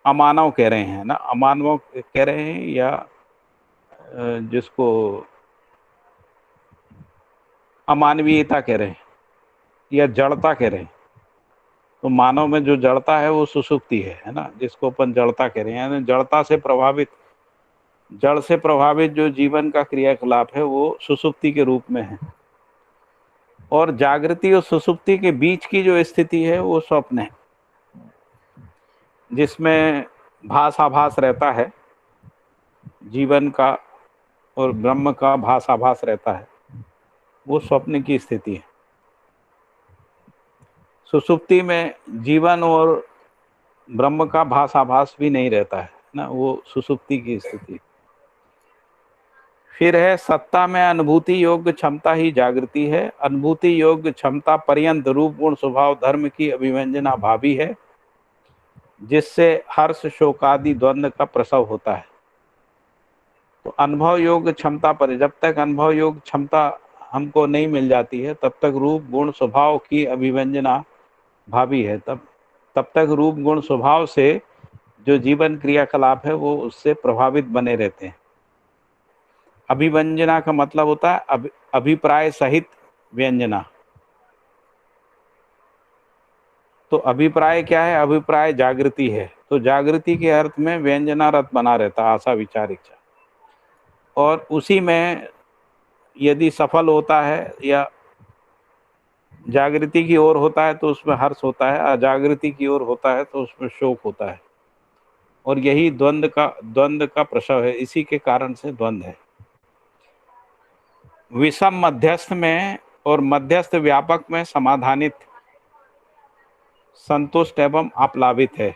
अमानव कह रहे हैं ना, अमानव कह रहे हैं, या जिसको अमानवीयता कह रहे हैं, या जड़ता कह रहे हैं। तो मानव में जो जड़ता है वो सुसुप्ति है ना, जिसको अपन जड़ता कह रहे हैं। यानी जड़ता से प्रभावित, जड़ से प्रभावित जो जीवन का क्रियाकलाप है वो सुसुप्ति के रूप में है। और जागृति और सुसुप्ति के बीच की जो स्थिति है वो स्वप्न है, जिसमें भासाभास रहता है, जीवन का और ब्रह्म का भासाभास रहता है, वो स्वप्न की स्थिति है। सुसुप्ति में जीवन और ब्रह्म का भासाभास भी नहीं रहता है ना, वो सुसुप्ति की स्थिति। फिर है सत्ता में अनुभूति योग्य क्षमता ही जागृति है। अनुभूति योग्य क्षमता पर्यंत रूप गुण स्वभाव धर्म की अभिव्यंजना भावी है, जिससे हर्ष शोकादि द्वंद्व का प्रसव होता है। तो अनुभव योग्य क्षमता पर, जब तक अनुभव योग्य क्षमता हमको नहीं मिल जाती है तब तक रूप गुण स्वभाव की अभिव्यंजना भावी है। तब तक रूप गुण स्वभाव से जो जीवन क्रियाकलाप है वो उससे प्रभावित बने रहते हैं। अभिव्यंजना का मतलब होता है अभिप्राय सहित व्यंजना। तो अभिप्राय क्या है? अभिप्राय जागृति है। तो जागृति के अर्थ में व्यंजना रथ बना रहता है, आशा विचार इच्छा, और उसी में यदि सफल होता है या जागृति की ओर होता है तो उसमें हर्ष होता है, अजागृति की ओर होता है तो उसमें शोक होता है। और यही द्वंद्व का प्रसव है, इसी के कारण से द्वंद्व है। विषम मध्यस्थ में और मध्यस्थ व्यापक में समाधानित, संतुष्ट एवं आप्लावित है।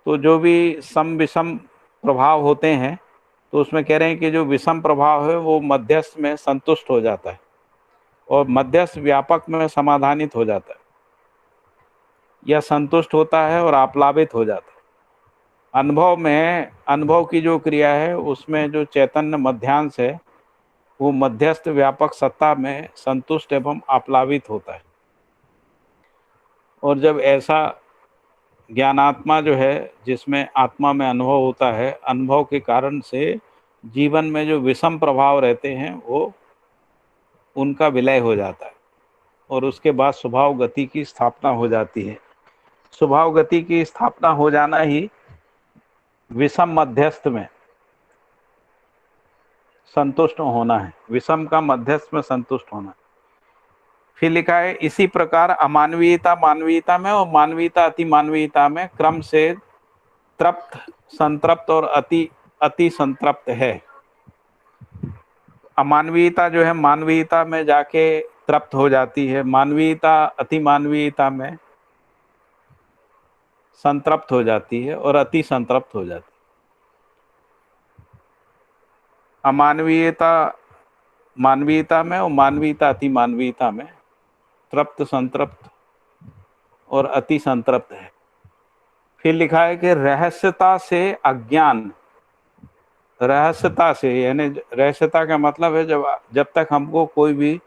तो जो भी सम विषम प्रभाव होते हैं तो उसमें कह रहे हैं कि जो विषम प्रभाव है वो मध्यस्थ में संतुष्ट हो जाता है और मध्यस्थ व्यापक में समाधानित हो जाता है, या संतुष्ट होता है और आप्लावित हो जाता है। अनुभव में, अनुभव की जो क्रिया है उसमें जो चैतन्य मध्यांश है वो मध्यस्थ व्यापक सत्ता में संतुष्ट एवं आप्लावित होता है। और जब ऐसा ज्ञानात्मा जो है, जिसमें आत्मा में अनुभव होता है, अनुभव के कारण से जीवन में जो विषम प्रभाव रहते हैं वो उनका विलय हो जाता है और उसके बाद स्वभाव गति की स्थापना हो जाती है। स्वभाव गति की स्थापना हो जाना ही विषम मध्यस्थ में संतुष्ट होना है, विषम का मध्यस्थ में संतुष्ट होना है। फिर लिखा है इसी प्रकार अमानवीयता मानवीयता में और मानवीयता अति मानवीयता में क्रम से तृप्त, संतृप्त और अति संतृप्त है। अमानवीयता जो है मानवीयता में जाके तृप्त हो जाती है, मानवीयता अति मानवीयता में संतृप्त हो जाती है और अति संतृप्त हो जाती है। अमानवीयता मानवीयता में और मानवीयता अति मानवीयता में तृप्त, संतृप्त और अति संतृप्त है। फिर लिखा है कि रहस्यता से अज्ञान, रहस्यता से, यानी रहस्यता का मतलब है जब तक हमको कोई भी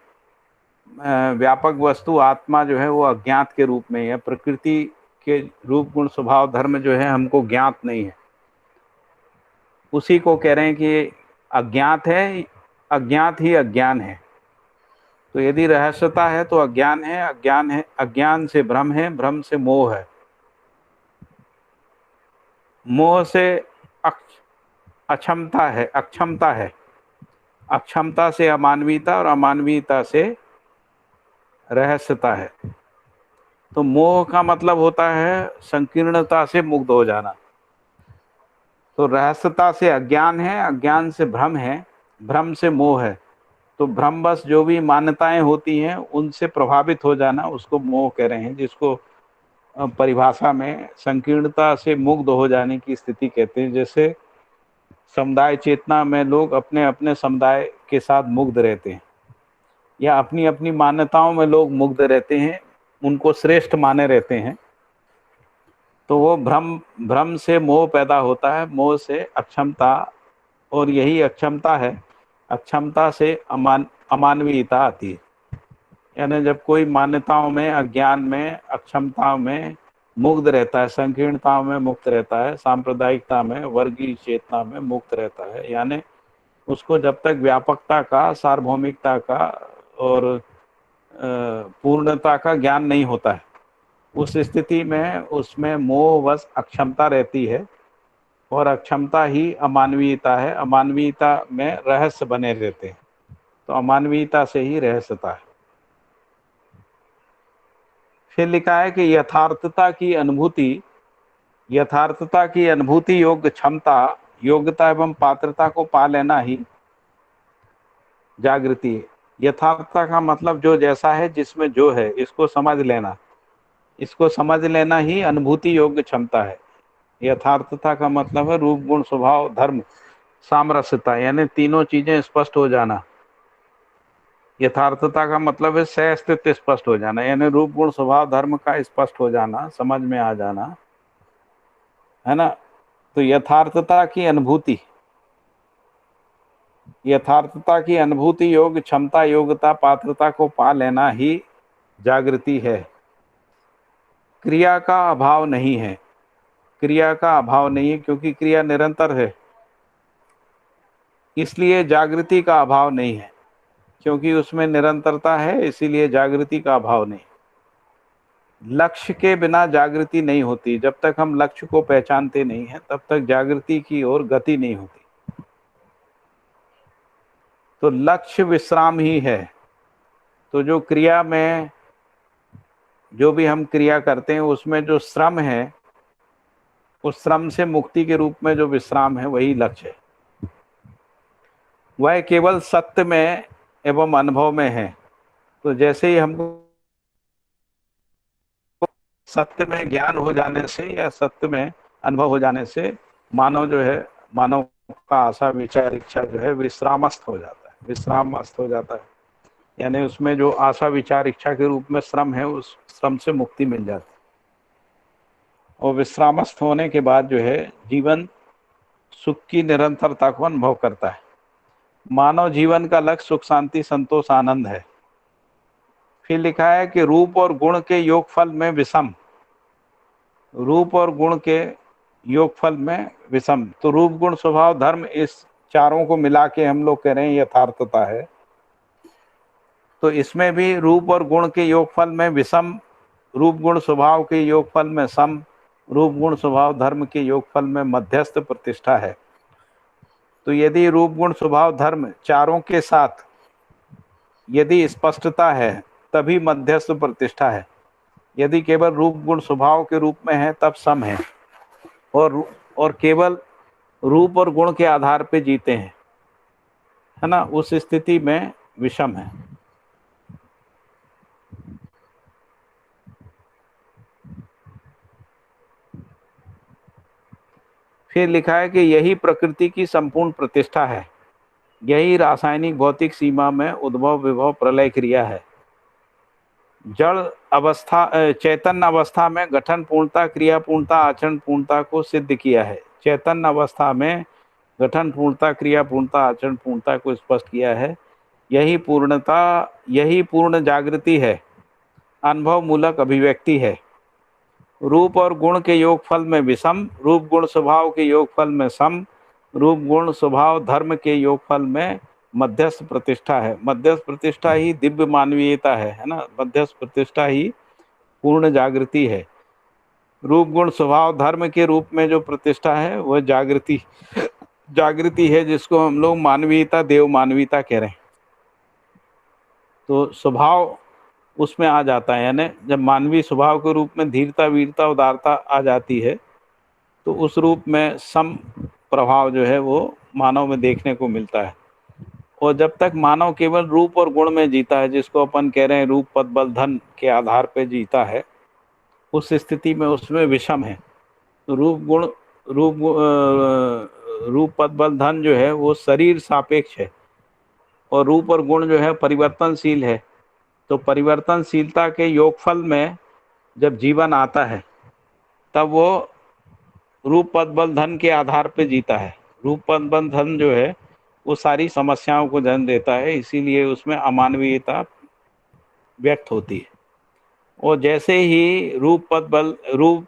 व्यापक वस्तु आत्मा जो है वो अज्ञात के रूप में है, प्रकृति के रूप गुण स्वभाव धर्म जो है हमको ज्ञात नहीं है, उसी को कह रहे हैं कि अज्ञात है, अज्ञात ही अज्ञान है। तो यदि रहस्यता है तो अज्ञान है, अज्ञान है, अज्ञान से भ्रम है, भ्रम से मोह है, मोह से अक्षमता है, अक्षमता है, अक्षमता से अमानवीयता और अमानवीयता से रहस्यता है। तो मोह का मतलब होता है संकीर्णता से मुक्त हो जाना। तो रहस्यता से अज्ञान है, अज्ञान से भ्रम है, भ्रम से मोह है। तो भ्रमवश जो भी मान्यताएं होती हैं उनसे प्रभावित हो जाना उसको मोह कह रहे हैं, जिसको परिभाषा में संकीर्णता से मुक्त हो जाने की स्थिति कहते हैं। जैसे समुदाय चेतना में लोग अपने अपने समुदाय के साथ मुग्ध रहते हैं, या अपनी अपनी मान्यताओं में लोग मुग्ध रहते हैं, उनको श्रेष्ठ माने रहते हैं। तो वो भ्रम से मोह पैदा होता है, मोह से अक्षमता, और यही अक्षमता है अक्षमता से अमानवीयता आती है। यानी जब कोई मान्यताओं में, अज्ञान में, अक्षमताओं में मुक्त रहता है, संकीर्णताओं में मुक्त रहता है, सांप्रदायिकता में, वर्गीय चेतना में मुक्त रहता है, यानी उसको जब तक व्यापकता का, सार्वभौमिकता का और पूर्णता का ज्ञान नहीं होता है, उस स्थिति में उसमें मोहवश अक्षमता रहती है, और अक्षमता ही अमानवीयता है। अमानवीयता में रहस्य बने रहते हैं, तो अमानवीयता से ही रहस्यता है। फिर लिखा है कि यथार्थता की अनुभूति योग्य क्षमता, योग्यता एवं पात्रता को पा लेना ही जागृति है। यथार्थता का मतलब जो जैसा है, जिसमें जो है, इसको समझ लेना ही अनुभूति योग्य क्षमता है। यथार्थता का मतलब है रूप, गुण, स्वभाव, धर्म, सामरस्यता, यानी तीनों चीजें स्पष्ट हो जाना। यथार्थता का मतलब है सह अस्तित्व स्पष्ट हो जाना, यानी रूप, गुण, स्वभाव, धर्म का स्पष्ट हो जाना, समझ में आ जाना, है ना। तो यथार्थता की अनुभूति योग्य क्षमता, योग्यता, पात्रता को पा लेना ही जागृति है। क्रिया का अभाव नहीं है, क्योंकि क्रिया निरंतर है, इसलिए जागृति का अभाव नहीं है। क्योंकि उसमें निरंतरता है, इसीलिए जागृति का अभाव नहीं। लक्ष्य के बिना जागृति नहीं होती। जब तक हम लक्ष्य को पहचानते नहीं हैं, तब तक जागृति की ओर गति नहीं होती। तो लक्ष्य विश्राम ही है। तो जो क्रिया में, जो भी हम क्रिया करते हैं, उसमें जो श्रम है, उस श्रम से मुक्ति के रूप में जो विश्राम है, वही लक्ष्य है। वह केवल सत्य में एवं अनुभव में है। तो जैसे ही हमको सत्य में ज्ञान हो जाने से या सत्य में अनुभव हो जाने से मानव का आशा, विचार, इच्छा जो है विश्रामस्थ हो जाता है। यानी उसमें जो आशा, विचार, इच्छा के रूप में श्रम है, उस श्रम से मुक्ति मिल जाती है। और विश्रामस्थ होने के बाद जो है जीवन सुख की निरंतरता को अनुभव करता है। मानव जीवन का लक्ष्य सुख, शांति, संतोष, आनंद है। फिर लिखा है कि रूप और गुण के योगफल में विषम। तो रूप, गुण, स्वभाव, धर्म, इस चारों को मिला के हम लोग कह रहे हैं यथार्थता है। तो इसमें भी रूप और गुण के योगफल में विषम, रूप, गुण, स्वभाव के योगफल में सम, रूप, गुण, स्वभाव, धर्म के योगफल में मध्यस्थ प्रतिष्ठा है। तो यदि रूप, गुण, स्वभाव, धर्म चारों के साथ यदि स्पष्टता है, तभी मध्यस्थ प्रतिष्ठा है। यदि केवल रूप, गुण, स्वभाव के रूप में है, तब सम है। और केवल रूप और गुण के आधार पे जीते हैं, है ना, उस स्थिति में विषम है। फिर लिखा है कि यही प्रकृति की संपूर्ण प्रतिष्ठा है। यही रासायनिक भौतिक सीमा में उद्भव, विभव, प्रलय क्रिया है। जड़ अवस्था, चैतन्य अवस्था में गठन पूर्णता, क्रिया पूर्णता, आचरण पूर्णता को सिद्ध किया है। चैतन्य अवस्था में गठन पूर्णता, क्रिया पूर्णता, आचरण पूर्णता को स्पष्ट किया है। यही पूर्णता, यही पूर्ण जागृति है, अनुभव मूलक अभिव्यक्ति है। रूप और गुण के योगफल में विषम, रूप, गुण, स्वभाव के योगफल में सम, रूप, गुण, स्वभाव, धर्म के योगफल में मध्यस्थ प्रतिष्ठा है। मध्यस्थ प्रतिष्ठा ही दिव्य मानवीयता है ना। मध्यस्थ प्रतिष्ठा ही पूर्ण जागृति है। रूप, गुण, स्वभाव, धर्म के रूप में जो प्रतिष्ठा है वह जागृति है, जिसको हम लोग मानवीयता, देव मानवीयता कह रहे हैं। तो स्वभाव उसमें आ जाता है, यानी जब मानवीय स्वभाव के रूप में धीरता, वीरता, उदारता आ जाती है, तो उस रूप में सम प्रभाव जो है वो मानव में देखने को मिलता है। और जब तक मानव केवल रूप और गुण में जीता है, जिसको अपन कह रहे हैं रूप, पद, बल, धन के आधार पे जीता है, उस स्थिति में उसमें विषम है। तो रूप, पद, बल, धन जो है वो शरीर सापेक्ष है, और रूप और गुण जो है परिवर्तनशील है। तो परिवर्तनशीलता के योगफल में जब जीवन आता है, तब वो रूप, पद, बल, धन के आधार पे जीता है। रूप, पद, बल, धन जो है वो सारी समस्याओं को जन्म देता है, इसीलिए उसमें अमानवीयता व्यक्त होती है। और जैसे ही रूप पद बल रूप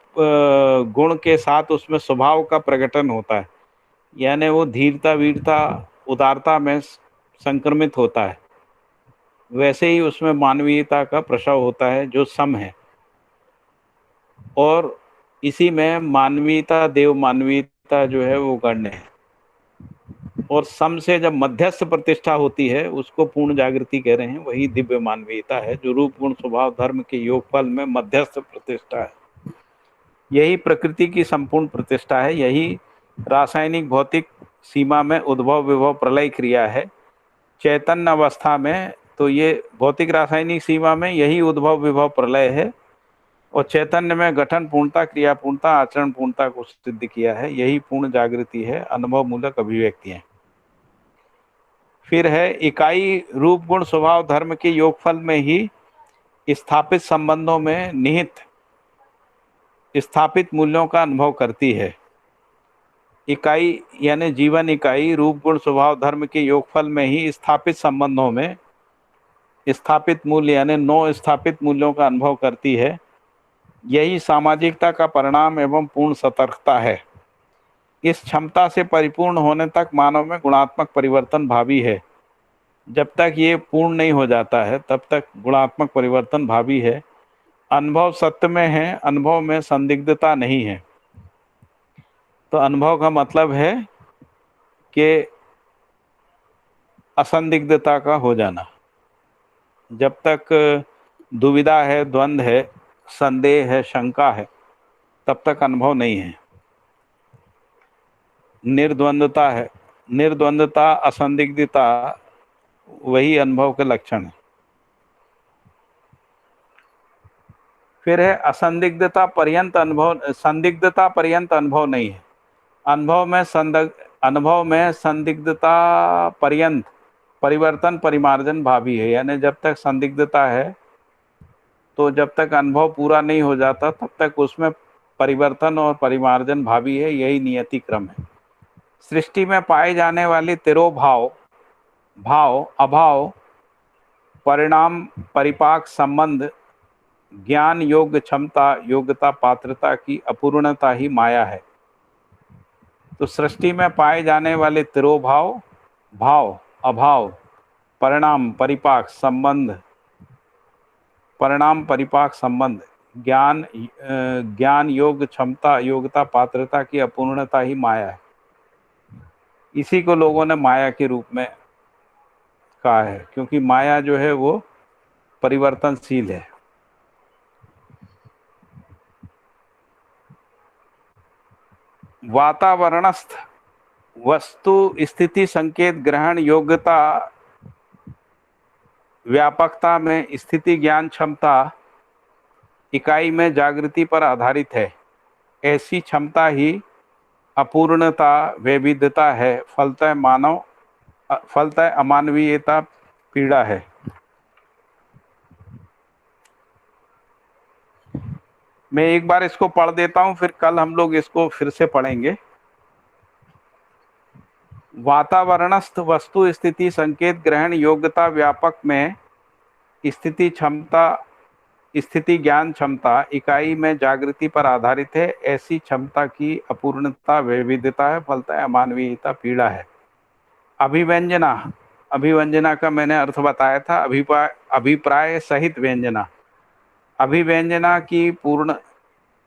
गुण के साथ उसमें स्वभाव का प्रकटन होता है, यानी वो धीरता वीरता उदारता में संक्रमित होता है, वैसे ही उसमें मानवीयता का प्रसव होता है जो सम है। और इसी में मानवीयता देव मानवीयता जो है वो गण्य है। और सम से जब मध्यस्थ प्रतिष्ठा होती है उसको पूर्ण जागृति कह रहे हैं, वही दिव्य मानवीयता है जो रूप गुण स्वभाव धर्म के योगफल में मध्यस्थ प्रतिष्ठा है। यही प्रकृति की संपूर्ण प्रतिष्ठा है, यही रासायनिक भौतिक सीमा में उद्भव विभव प्रलय क्रिया है। चैतन्य अवस्था में तो ये भौतिक रासायनिक सीमा में यही उद्भव विभव प्रलय है, और चैतन्य में गठन पूर्णता क्रिया पूर्णता आचरण पूर्णता को सिद्ध किया है। यही पूर्ण जागृति है, अनुभव मूलक अभिव्यक्तियां। फिर है इकाई रूप गुण स्वभाव धर्म के योगफल में ही स्थापित संबंधों में निहित स्थापित मूल्यों का अनुभव करती है। इकाई यानी जीवन इकाई रूप गुण स्वभाव धर्म के योगफल में ही स्थापित संबंधों में स्थापित मूल्य यानी 9 स्थापित मूल्यों का अनुभव करती है। यही सामाजिकता का परिणाम एवं पूर्ण सतर्कता है। इस क्षमता से परिपूर्ण होने तक मानव में गुणात्मक परिवर्तन भावी है। जब तक ये पूर्ण नहीं हो जाता है तब तक गुणात्मक परिवर्तन भावी है। अनुभव सत्य में है, अनुभव में संदिग्धता नहीं है। तो अनुभव का मतलब है कि असंदिग्धता का हो जाना। जब तक दुविधा है, द्वंद्व है, संदेह है, शंका है, तब तक अनुभव नहीं है। निर्द्वंद्वता है, निर्द्वंद्वता असंदिग्धता वही अनुभव के लक्षण है। फिर है असंदिग्धता पर्यंत अनुभव, संदिग्धता पर्यंत अनुभव नहीं है। अनुभव में संदिग्धता पर्यंत परिवर्तन परिमार्जन भावी है। यानी जब तक संदिग्धता है तो जब तक अनुभव पूरा नहीं हो जाता तब तक उसमें परिवर्तन और परिमार्जन भावी है। यही नियति क्रम है। सृष्टि में पाए जाने वाले तिरोभाव भाव अभाव परिणाम परिपाक संबंध ज्ञान योग्य क्षमता योग्यता पात्रता की अपूर्णता ही माया है। तो सृष्टि में पाए जाने वाले तिरोभाव भाव अभाव परिणाम परिपाक संबंध परिणाम परिपाक संबंध ज्ञान योग्य क्षमता योग्यता पात्रता की अपूर्णता ही माया है। इसी को लोगों ने माया के रूप में कहा है, क्योंकि माया जो है वो परिवर्तनशील है। वातावरणस्थ वस्तु स्थिति संकेत ग्रहण योग्यता व्यापकता में स्थिति ज्ञान क्षमता इकाई में जागृति पर आधारित है। ऐसी क्षमता ही अपूर्णता वैविध्यता है, फलतः अमानवीयता पीड़ा है। मैं एक बार इसको पढ़ देता हूं, फिर कल हम लोग इसको फिर से पढ़ेंगे। वातावरणस्थ वस्तु स्थिति संकेत ग्रहण योग्यता व्यापक में स्थिति क्षमता स्थिति ज्ञान क्षमता इकाई में जागृति पर आधारित है। ऐसी क्षमता की अपूर्णता वैविध्यता है, फलतः अमानवीयता पीड़ा है। अभिव्यंजना, अभिव्यंजना का मैंने अर्थ बताया था। अभिप्राय सहित व्यंजना, अभिव्यंजना की पूर्ण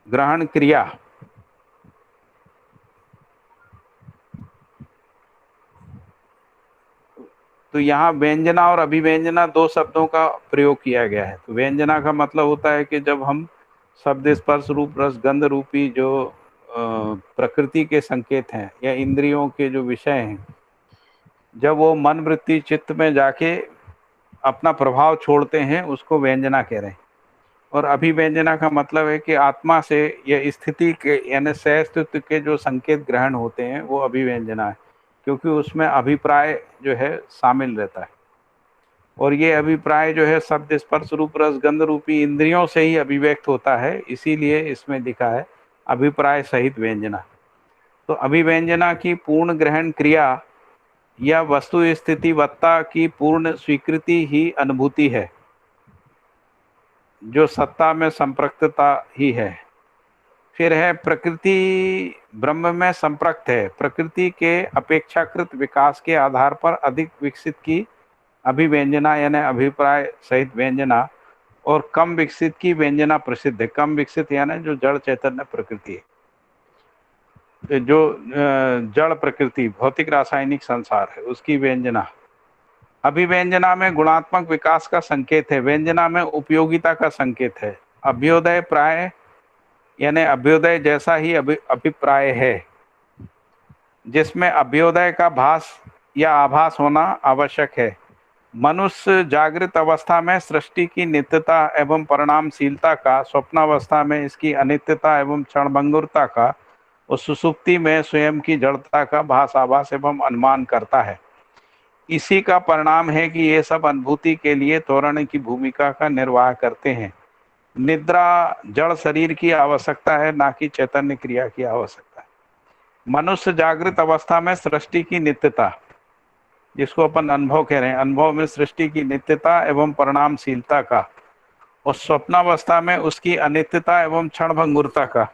ग्रहण क्रिया तो यहाँ व्यंजना और अभिव्यंजना 2 शब्दों का प्रयोग किया गया है। तो व्यंजना का मतलब होता है कि जब हम शब्द स्पर्श रूप रस गंध रूपी जो प्रकृति के संकेत हैं या इंद्रियों के जो विषय हैं, जब वो मन वृत्ति चित्त में जाके अपना प्रभाव छोड़ते हैं, उसको व्यंजना कह रहे हैं। और अभिव्यंजना का मतलब है कि आत्मा से या स्थिति के यानी सहअस्तित्व के जो संकेत ग्रहण होते हैं वो अभिव्यंजना है, क्योंकि उसमें अभिप्राय जो है शामिल रहता है। और ये अभिप्राय जो है शब्द स्पर्श रूप रस गंध रूपी इंद्रियों से ही अभिव्यक्त होता है, इसीलिए इसमें लिखा है अभिप्राय सहित व्यंजना। तो अभिव्यंजना की पूर्ण ग्रहण क्रिया यह वस्तु स्थितिवत्ता की पूर्ण स्वीकृति ही अनुभूति है, जो सत्ता में संप्रक्तता ही है। फिर है प्रकृति ब्रह्म में संप्रक्त है। प्रकृति के अपेक्षाकृत विकास के आधार पर अधिक विकसित की अभिव्यंजना यानी अभिप्राय सहित व्यंजना और कम विकसित की व्यंजना प्रसिद्ध है। कम विकसित यानी जो जड़ चैतन्य प्रकृति है, जो जड़ प्रकृति भौतिक रासायनिक संसार है, उसकी व्यंजना। अभिव्यंजना में गुणात्मक विकास का संकेत है, व्यंजना में उपयोगिता का संकेत है। अभ्योदय प्राय यानी अभ्योदय जैसा ही अभिप्राय है, जिसमें अभ्योदय का भास या आभास होना आवश्यक है। मनुष्य जागृत अवस्था में सृष्टि की नित्यता एवं परिणामशीलता का, स्वप्नावस्था में इसकी अनित्यता एवं क्षणभंगुरता का और सुसुप्ति में स्वयं की जड़ता का भास आभास एवं अनुमान करता है। इसी का परिणाम है कि ये सब अनुभूति के लिए तोरण की भूमिका का निर्वाह करते हैं। निद्रा जड़ शरीर की आवश्यकता है, ना कि चैतन्य क्रिया की आवश्यकता है। मनुष्य जागृत अवस्था में सृष्टि की नित्यता, जिसको अपन अनुभव कह रहे हैं, अनुभव में सृष्टि की नित्यता एवं परिणामशीलता का और स्वप्नावस्था में उसकी अनित्यता एवं क्षणभंगुरता का।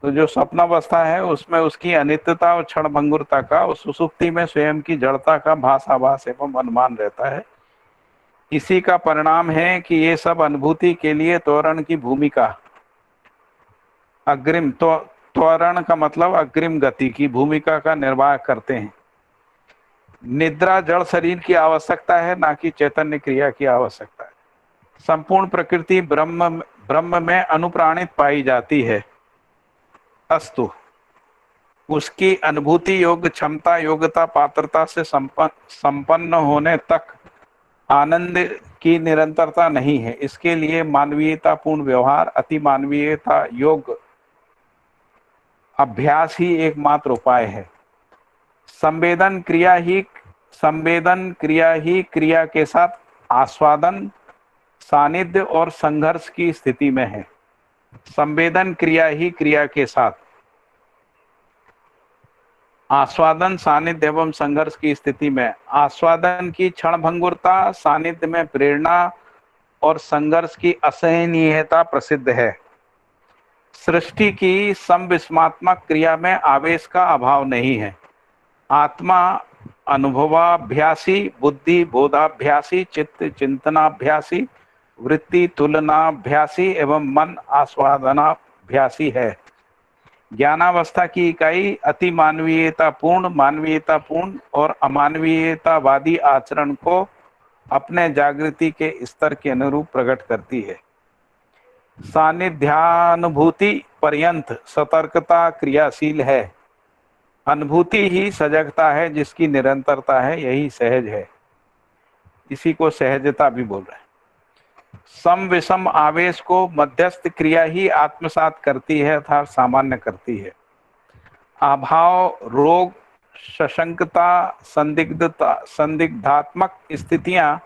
तो जो स्वप्नावस्था है उसमें उसकी अनित्यता और क्षणभंगुरता का, और सुसुप्ति में स्वयं की जड़ता का भास आभास एवं अनुमान रहता है। इसी का परिणाम है कि ये सब अनुभूति के लिए त्वरण की भूमिका, अग्रिम त्वरण का मतलब अग्रिम गति की भूमिका का निर्वाह करते हैं। निद्रा जड़ शरीर की आवश्यकता है, ना कि चैतन्य क्रिया की आवश्यकता है। संपूर्ण प्रकृति ब्रह्म में अनुप्राणित पाई जाती है, अस्तु उसकी अनुभूति योग्य क्षमता योग्यता पात्रता से संपन्न होने तक आनंद की निरंतरता नहीं है। इसके लिए मानवीयतापूर्ण व्यवहार, अति मानवीयता योग्य अभ्यास ही एकमात्र उपाय है। संवेदन क्रिया ही क्रिया के साथ आस्वादन, सानिध्य और संघर्ष की स्थिति में है। संवेदन क्रिया ही क्रिया के साथ आस्वादन, सानिध्य एवं संघर्ष की स्थिति में। आस्वादन की क्षणभंगुरता, सानिध्य में प्रेरणा और संघर्ष की असहनीयता प्रसिद्ध है। सृष्टि की संविस्मात्मक क्रिया में आवेश का अभाव नहीं है। आत्मा अनुभवाभ्यासी, बुद्धि बोधाभ्यासी, चित्त चिंतनाभ्यासी, वृत्ति तुलनाभ्यासी एवं मन आस्वादनाभ्यासी है। ज्ञानावस्था की इकाई अति मानवीयतापूर्ण और अमानवीयतावादी आचरण को अपने जागृति के स्तर के अनुरूप प्रकट करती है। सानिध्यानुभूति पर्यंत सतर्कता क्रियाशील है। अनुभूति ही सजगता है, जिसकी निरंतरता है, यही सहज है। इसी को सहजता भी बोल रहे हैं। सम विषम आवेश को मध्यस्थ क्रिया ही आत्मसात करती है अर्थात सामान्य करती है। अभाव, रोग, सशंकता, संदिग्धात्मक स्थितियां,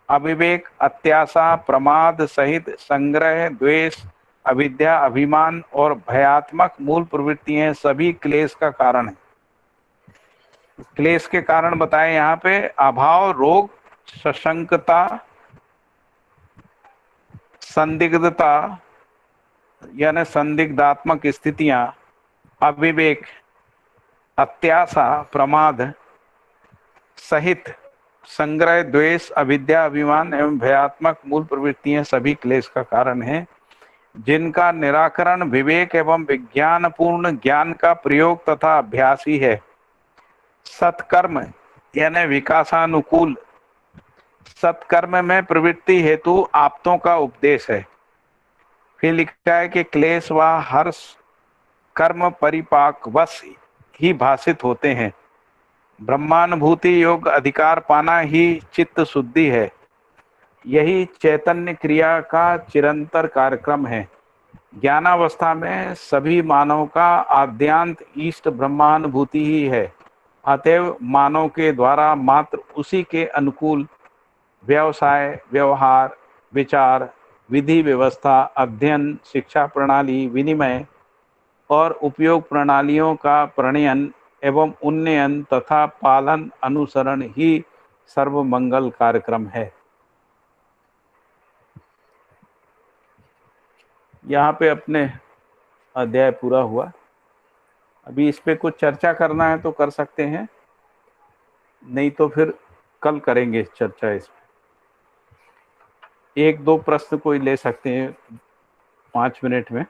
अविवेक, अत्याशा, प्रमाद सहित संग्रह, द्वेष, अविद्या, अभिमान और भयात्मक मूल प्रवृत्तियां सभी क्लेश का कारण है। क्लेश के कारण बताए यहाँ पे अभाव, रोग, सशंकता, संदिग्धता यानी संदिग्धात्मक स्थितियां, अविवेक, अत्याशा, प्रमाद सहित संग्रह, द्वेष, अविद्या, अभिमान एवं भयात्मक मूल प्रवृत्तियां सभी क्लेश का कारण है, जिनका निराकरण विवेक एवं विज्ञानपूर्ण ज्ञान का प्रयोग तथा अभ्यास ही है। सत्कर्म यानी विकासानुकूल सत्कर्म में प्रवृत्ति हेतु आप्तों का उपदेश है। फिर लिखा है कि क्लेश व हर्ष कर्म परिपाक वश ही भाषित होते हैं। ब्रह्मानुभूति योग अधिकार पाना ही चित्त शुद्धि है। यही चैतन्य क्रिया का चिरंतर कार्यक्रम है। ज्ञानावस्था में सभी मानव का आद्यांत इष्ट ब्रह्मानुभूति ही है। अतएव मानव के द्वारा मात्र उसी के अनुकूल व्यवसाय, व्यवहार, विचार, विधि व्यवस्था, अध्ययन, शिक्षा प्रणाली, विनिमय और उपयोग प्रणालियों का प्रणयन एवं उन्नयन तथा पालन अनुसरण ही सर्वमंगल कार्यक्रम है। यहाँ पे अपने अध्याय पूरा हुआ। अभी इस पे कुछ चर्चा करना है तो कर सकते हैं, नहीं तो फिर कल करेंगे चर्चा इस पे। एक दो प्रश्न कोई ले सकते हैं 5 मिनट में।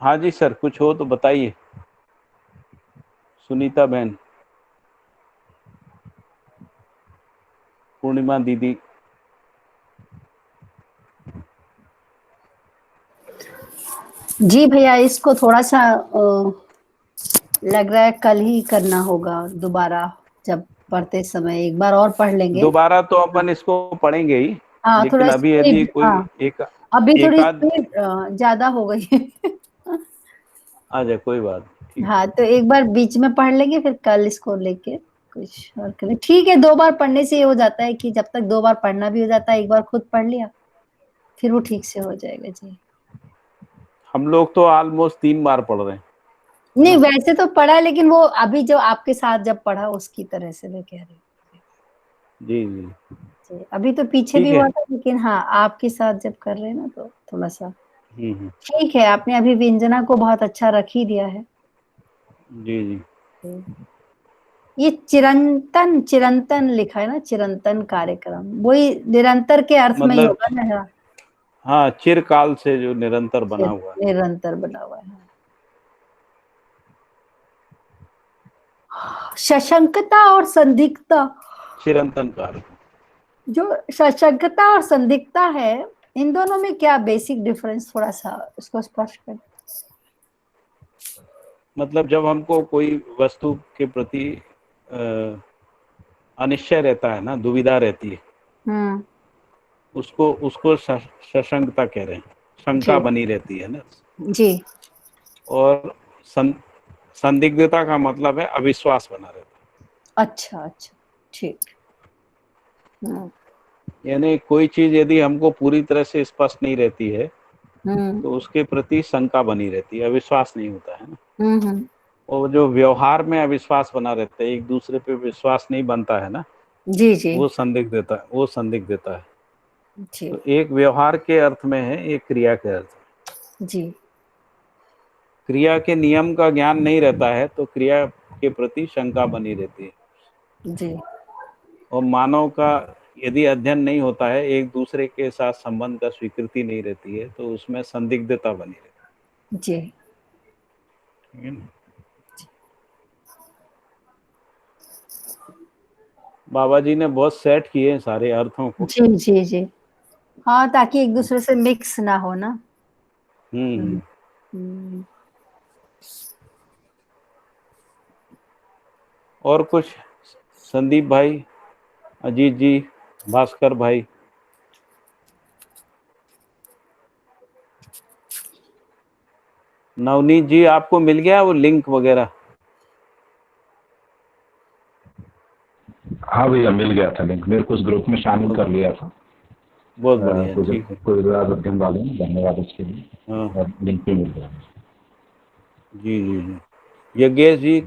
हाँ जी सर, कुछ हो तो बताइए। सुनीता बहन, पूर्णिमा दीदी। जी भैया, इसको थोड़ा सा लग रहा है कल ही करना होगा दोबारा, जब पढ़ते समय एक बार और पढ़ लेंगे। दोबारा तो अपन इसको पढ़ेंगे ही, हाँ, लेकिन थोड़ा अभी यदि स्पीड, कोई हाँ, एक अभी थोड़ी एकाध स्पीड ज्यादा हो गई है। आ जाए, कोई बात नहीं। हाँ, तो एक बार बीच में पढ़ लेंगे, फिर कल इसको लेके कुछ और करें। ठीक है, 2 बार पढ़ने से ये हो जाता है कि जब तक 2 बार पढ़ना भी हो जाता है, एक बार खुद पढ़ लिया फिर वो ठीक से हो जाएगा। जी, हम लोग तो ऑलमोस्ट 3 बार पढ़ रहे हैं। नहीं वैसे तो पढ़ा, लेकिन वो अभी जो आपके साथ जब पढ़ा उसकी तरह से मैं कह रही हूँ। जी जी, जी, अभी तो पीछे ठीक भी है। हुआ था, लेकिन हाँ आपके साथ जब कर रहे हैं ना तो थोड़ा सा हम्म। ठीक है। आपने अभी व्यंजना को बहुत अच्छा रख ही दिया है। जी जी, ये चिरंतन चिरंतन लिखा है ना, चिरंतन कार्यक्रम, वही निरंतर के अर्थ में ही मतलब होगा ना। हाँ, चिरकाल से जो निरंतर बना हुआ है। निरंतर बना हुआ है। सशंकता और संदिग्धता, चिरंतन कार्य। जो सशंकता और संदिग्धता है, इन दोनों में क्या बेसिक डिफरेंस, थोड़ा सा उसको स्पष्ट कर। मतलब जब हमको कोई वस्तु के प्रति अनिश्चय रहता है ना, दुविधा रहती है, उसको उसको सशंकता कह रहे हैं। शंका बनी रहती है ना। जी। और संदिग्धता का मतलब है अविश्वास बना रहता है। अच्छा अच्छा, ठीक। यानी कोई चीज यदि हमको पूरी तरह से स्पष्ट नहीं रहती है तो उसके प्रति शंका बनी रहती है, अविश्वास नहीं होता है ना। और जो व्यवहार में अविश्वास बना रहता है, एक दूसरे पे विश्वास नहीं बनता है ना, जी जी, वो संदिग्धता है। जी तो एक व्यवहार के अर्थ में है, एक क्रिया के अर्थ में। जी, क्रिया के नियम का ज्ञान नहीं रहता है तो क्रिया के प्रति शंका बनी रहती है। जी और मानव का यदि अध्ययन नहीं होता है, एक दूसरे के साथ संबंध का स्वीकृति नहीं रहती है, तो उसमें संदिग्धता बनी रहती जी। है ना। बाबा जी ने बहुत सेट किए हैं सारे अर्थों को। जी जी जी, हाँ, ताकि एक दूसरे से मिक्स ना हो ना। हम्म। और कुछ संदीप भाई, अजीत जी, भास्कर भाई। नवनीत जी, आपको मिल गया वो लिंक वगैरह? हाँ भैया, मिल गया था लिंक, मेरे को उस ग्रुप में शामिल कर लिया था। बहुत बढ़िया, ठीक है। कोई अध्ययन वाले ने, धन्यवाद उसके लिए। हाँ, और लिंक भी मिल गया। जी जी जी। यज्ञेश जी,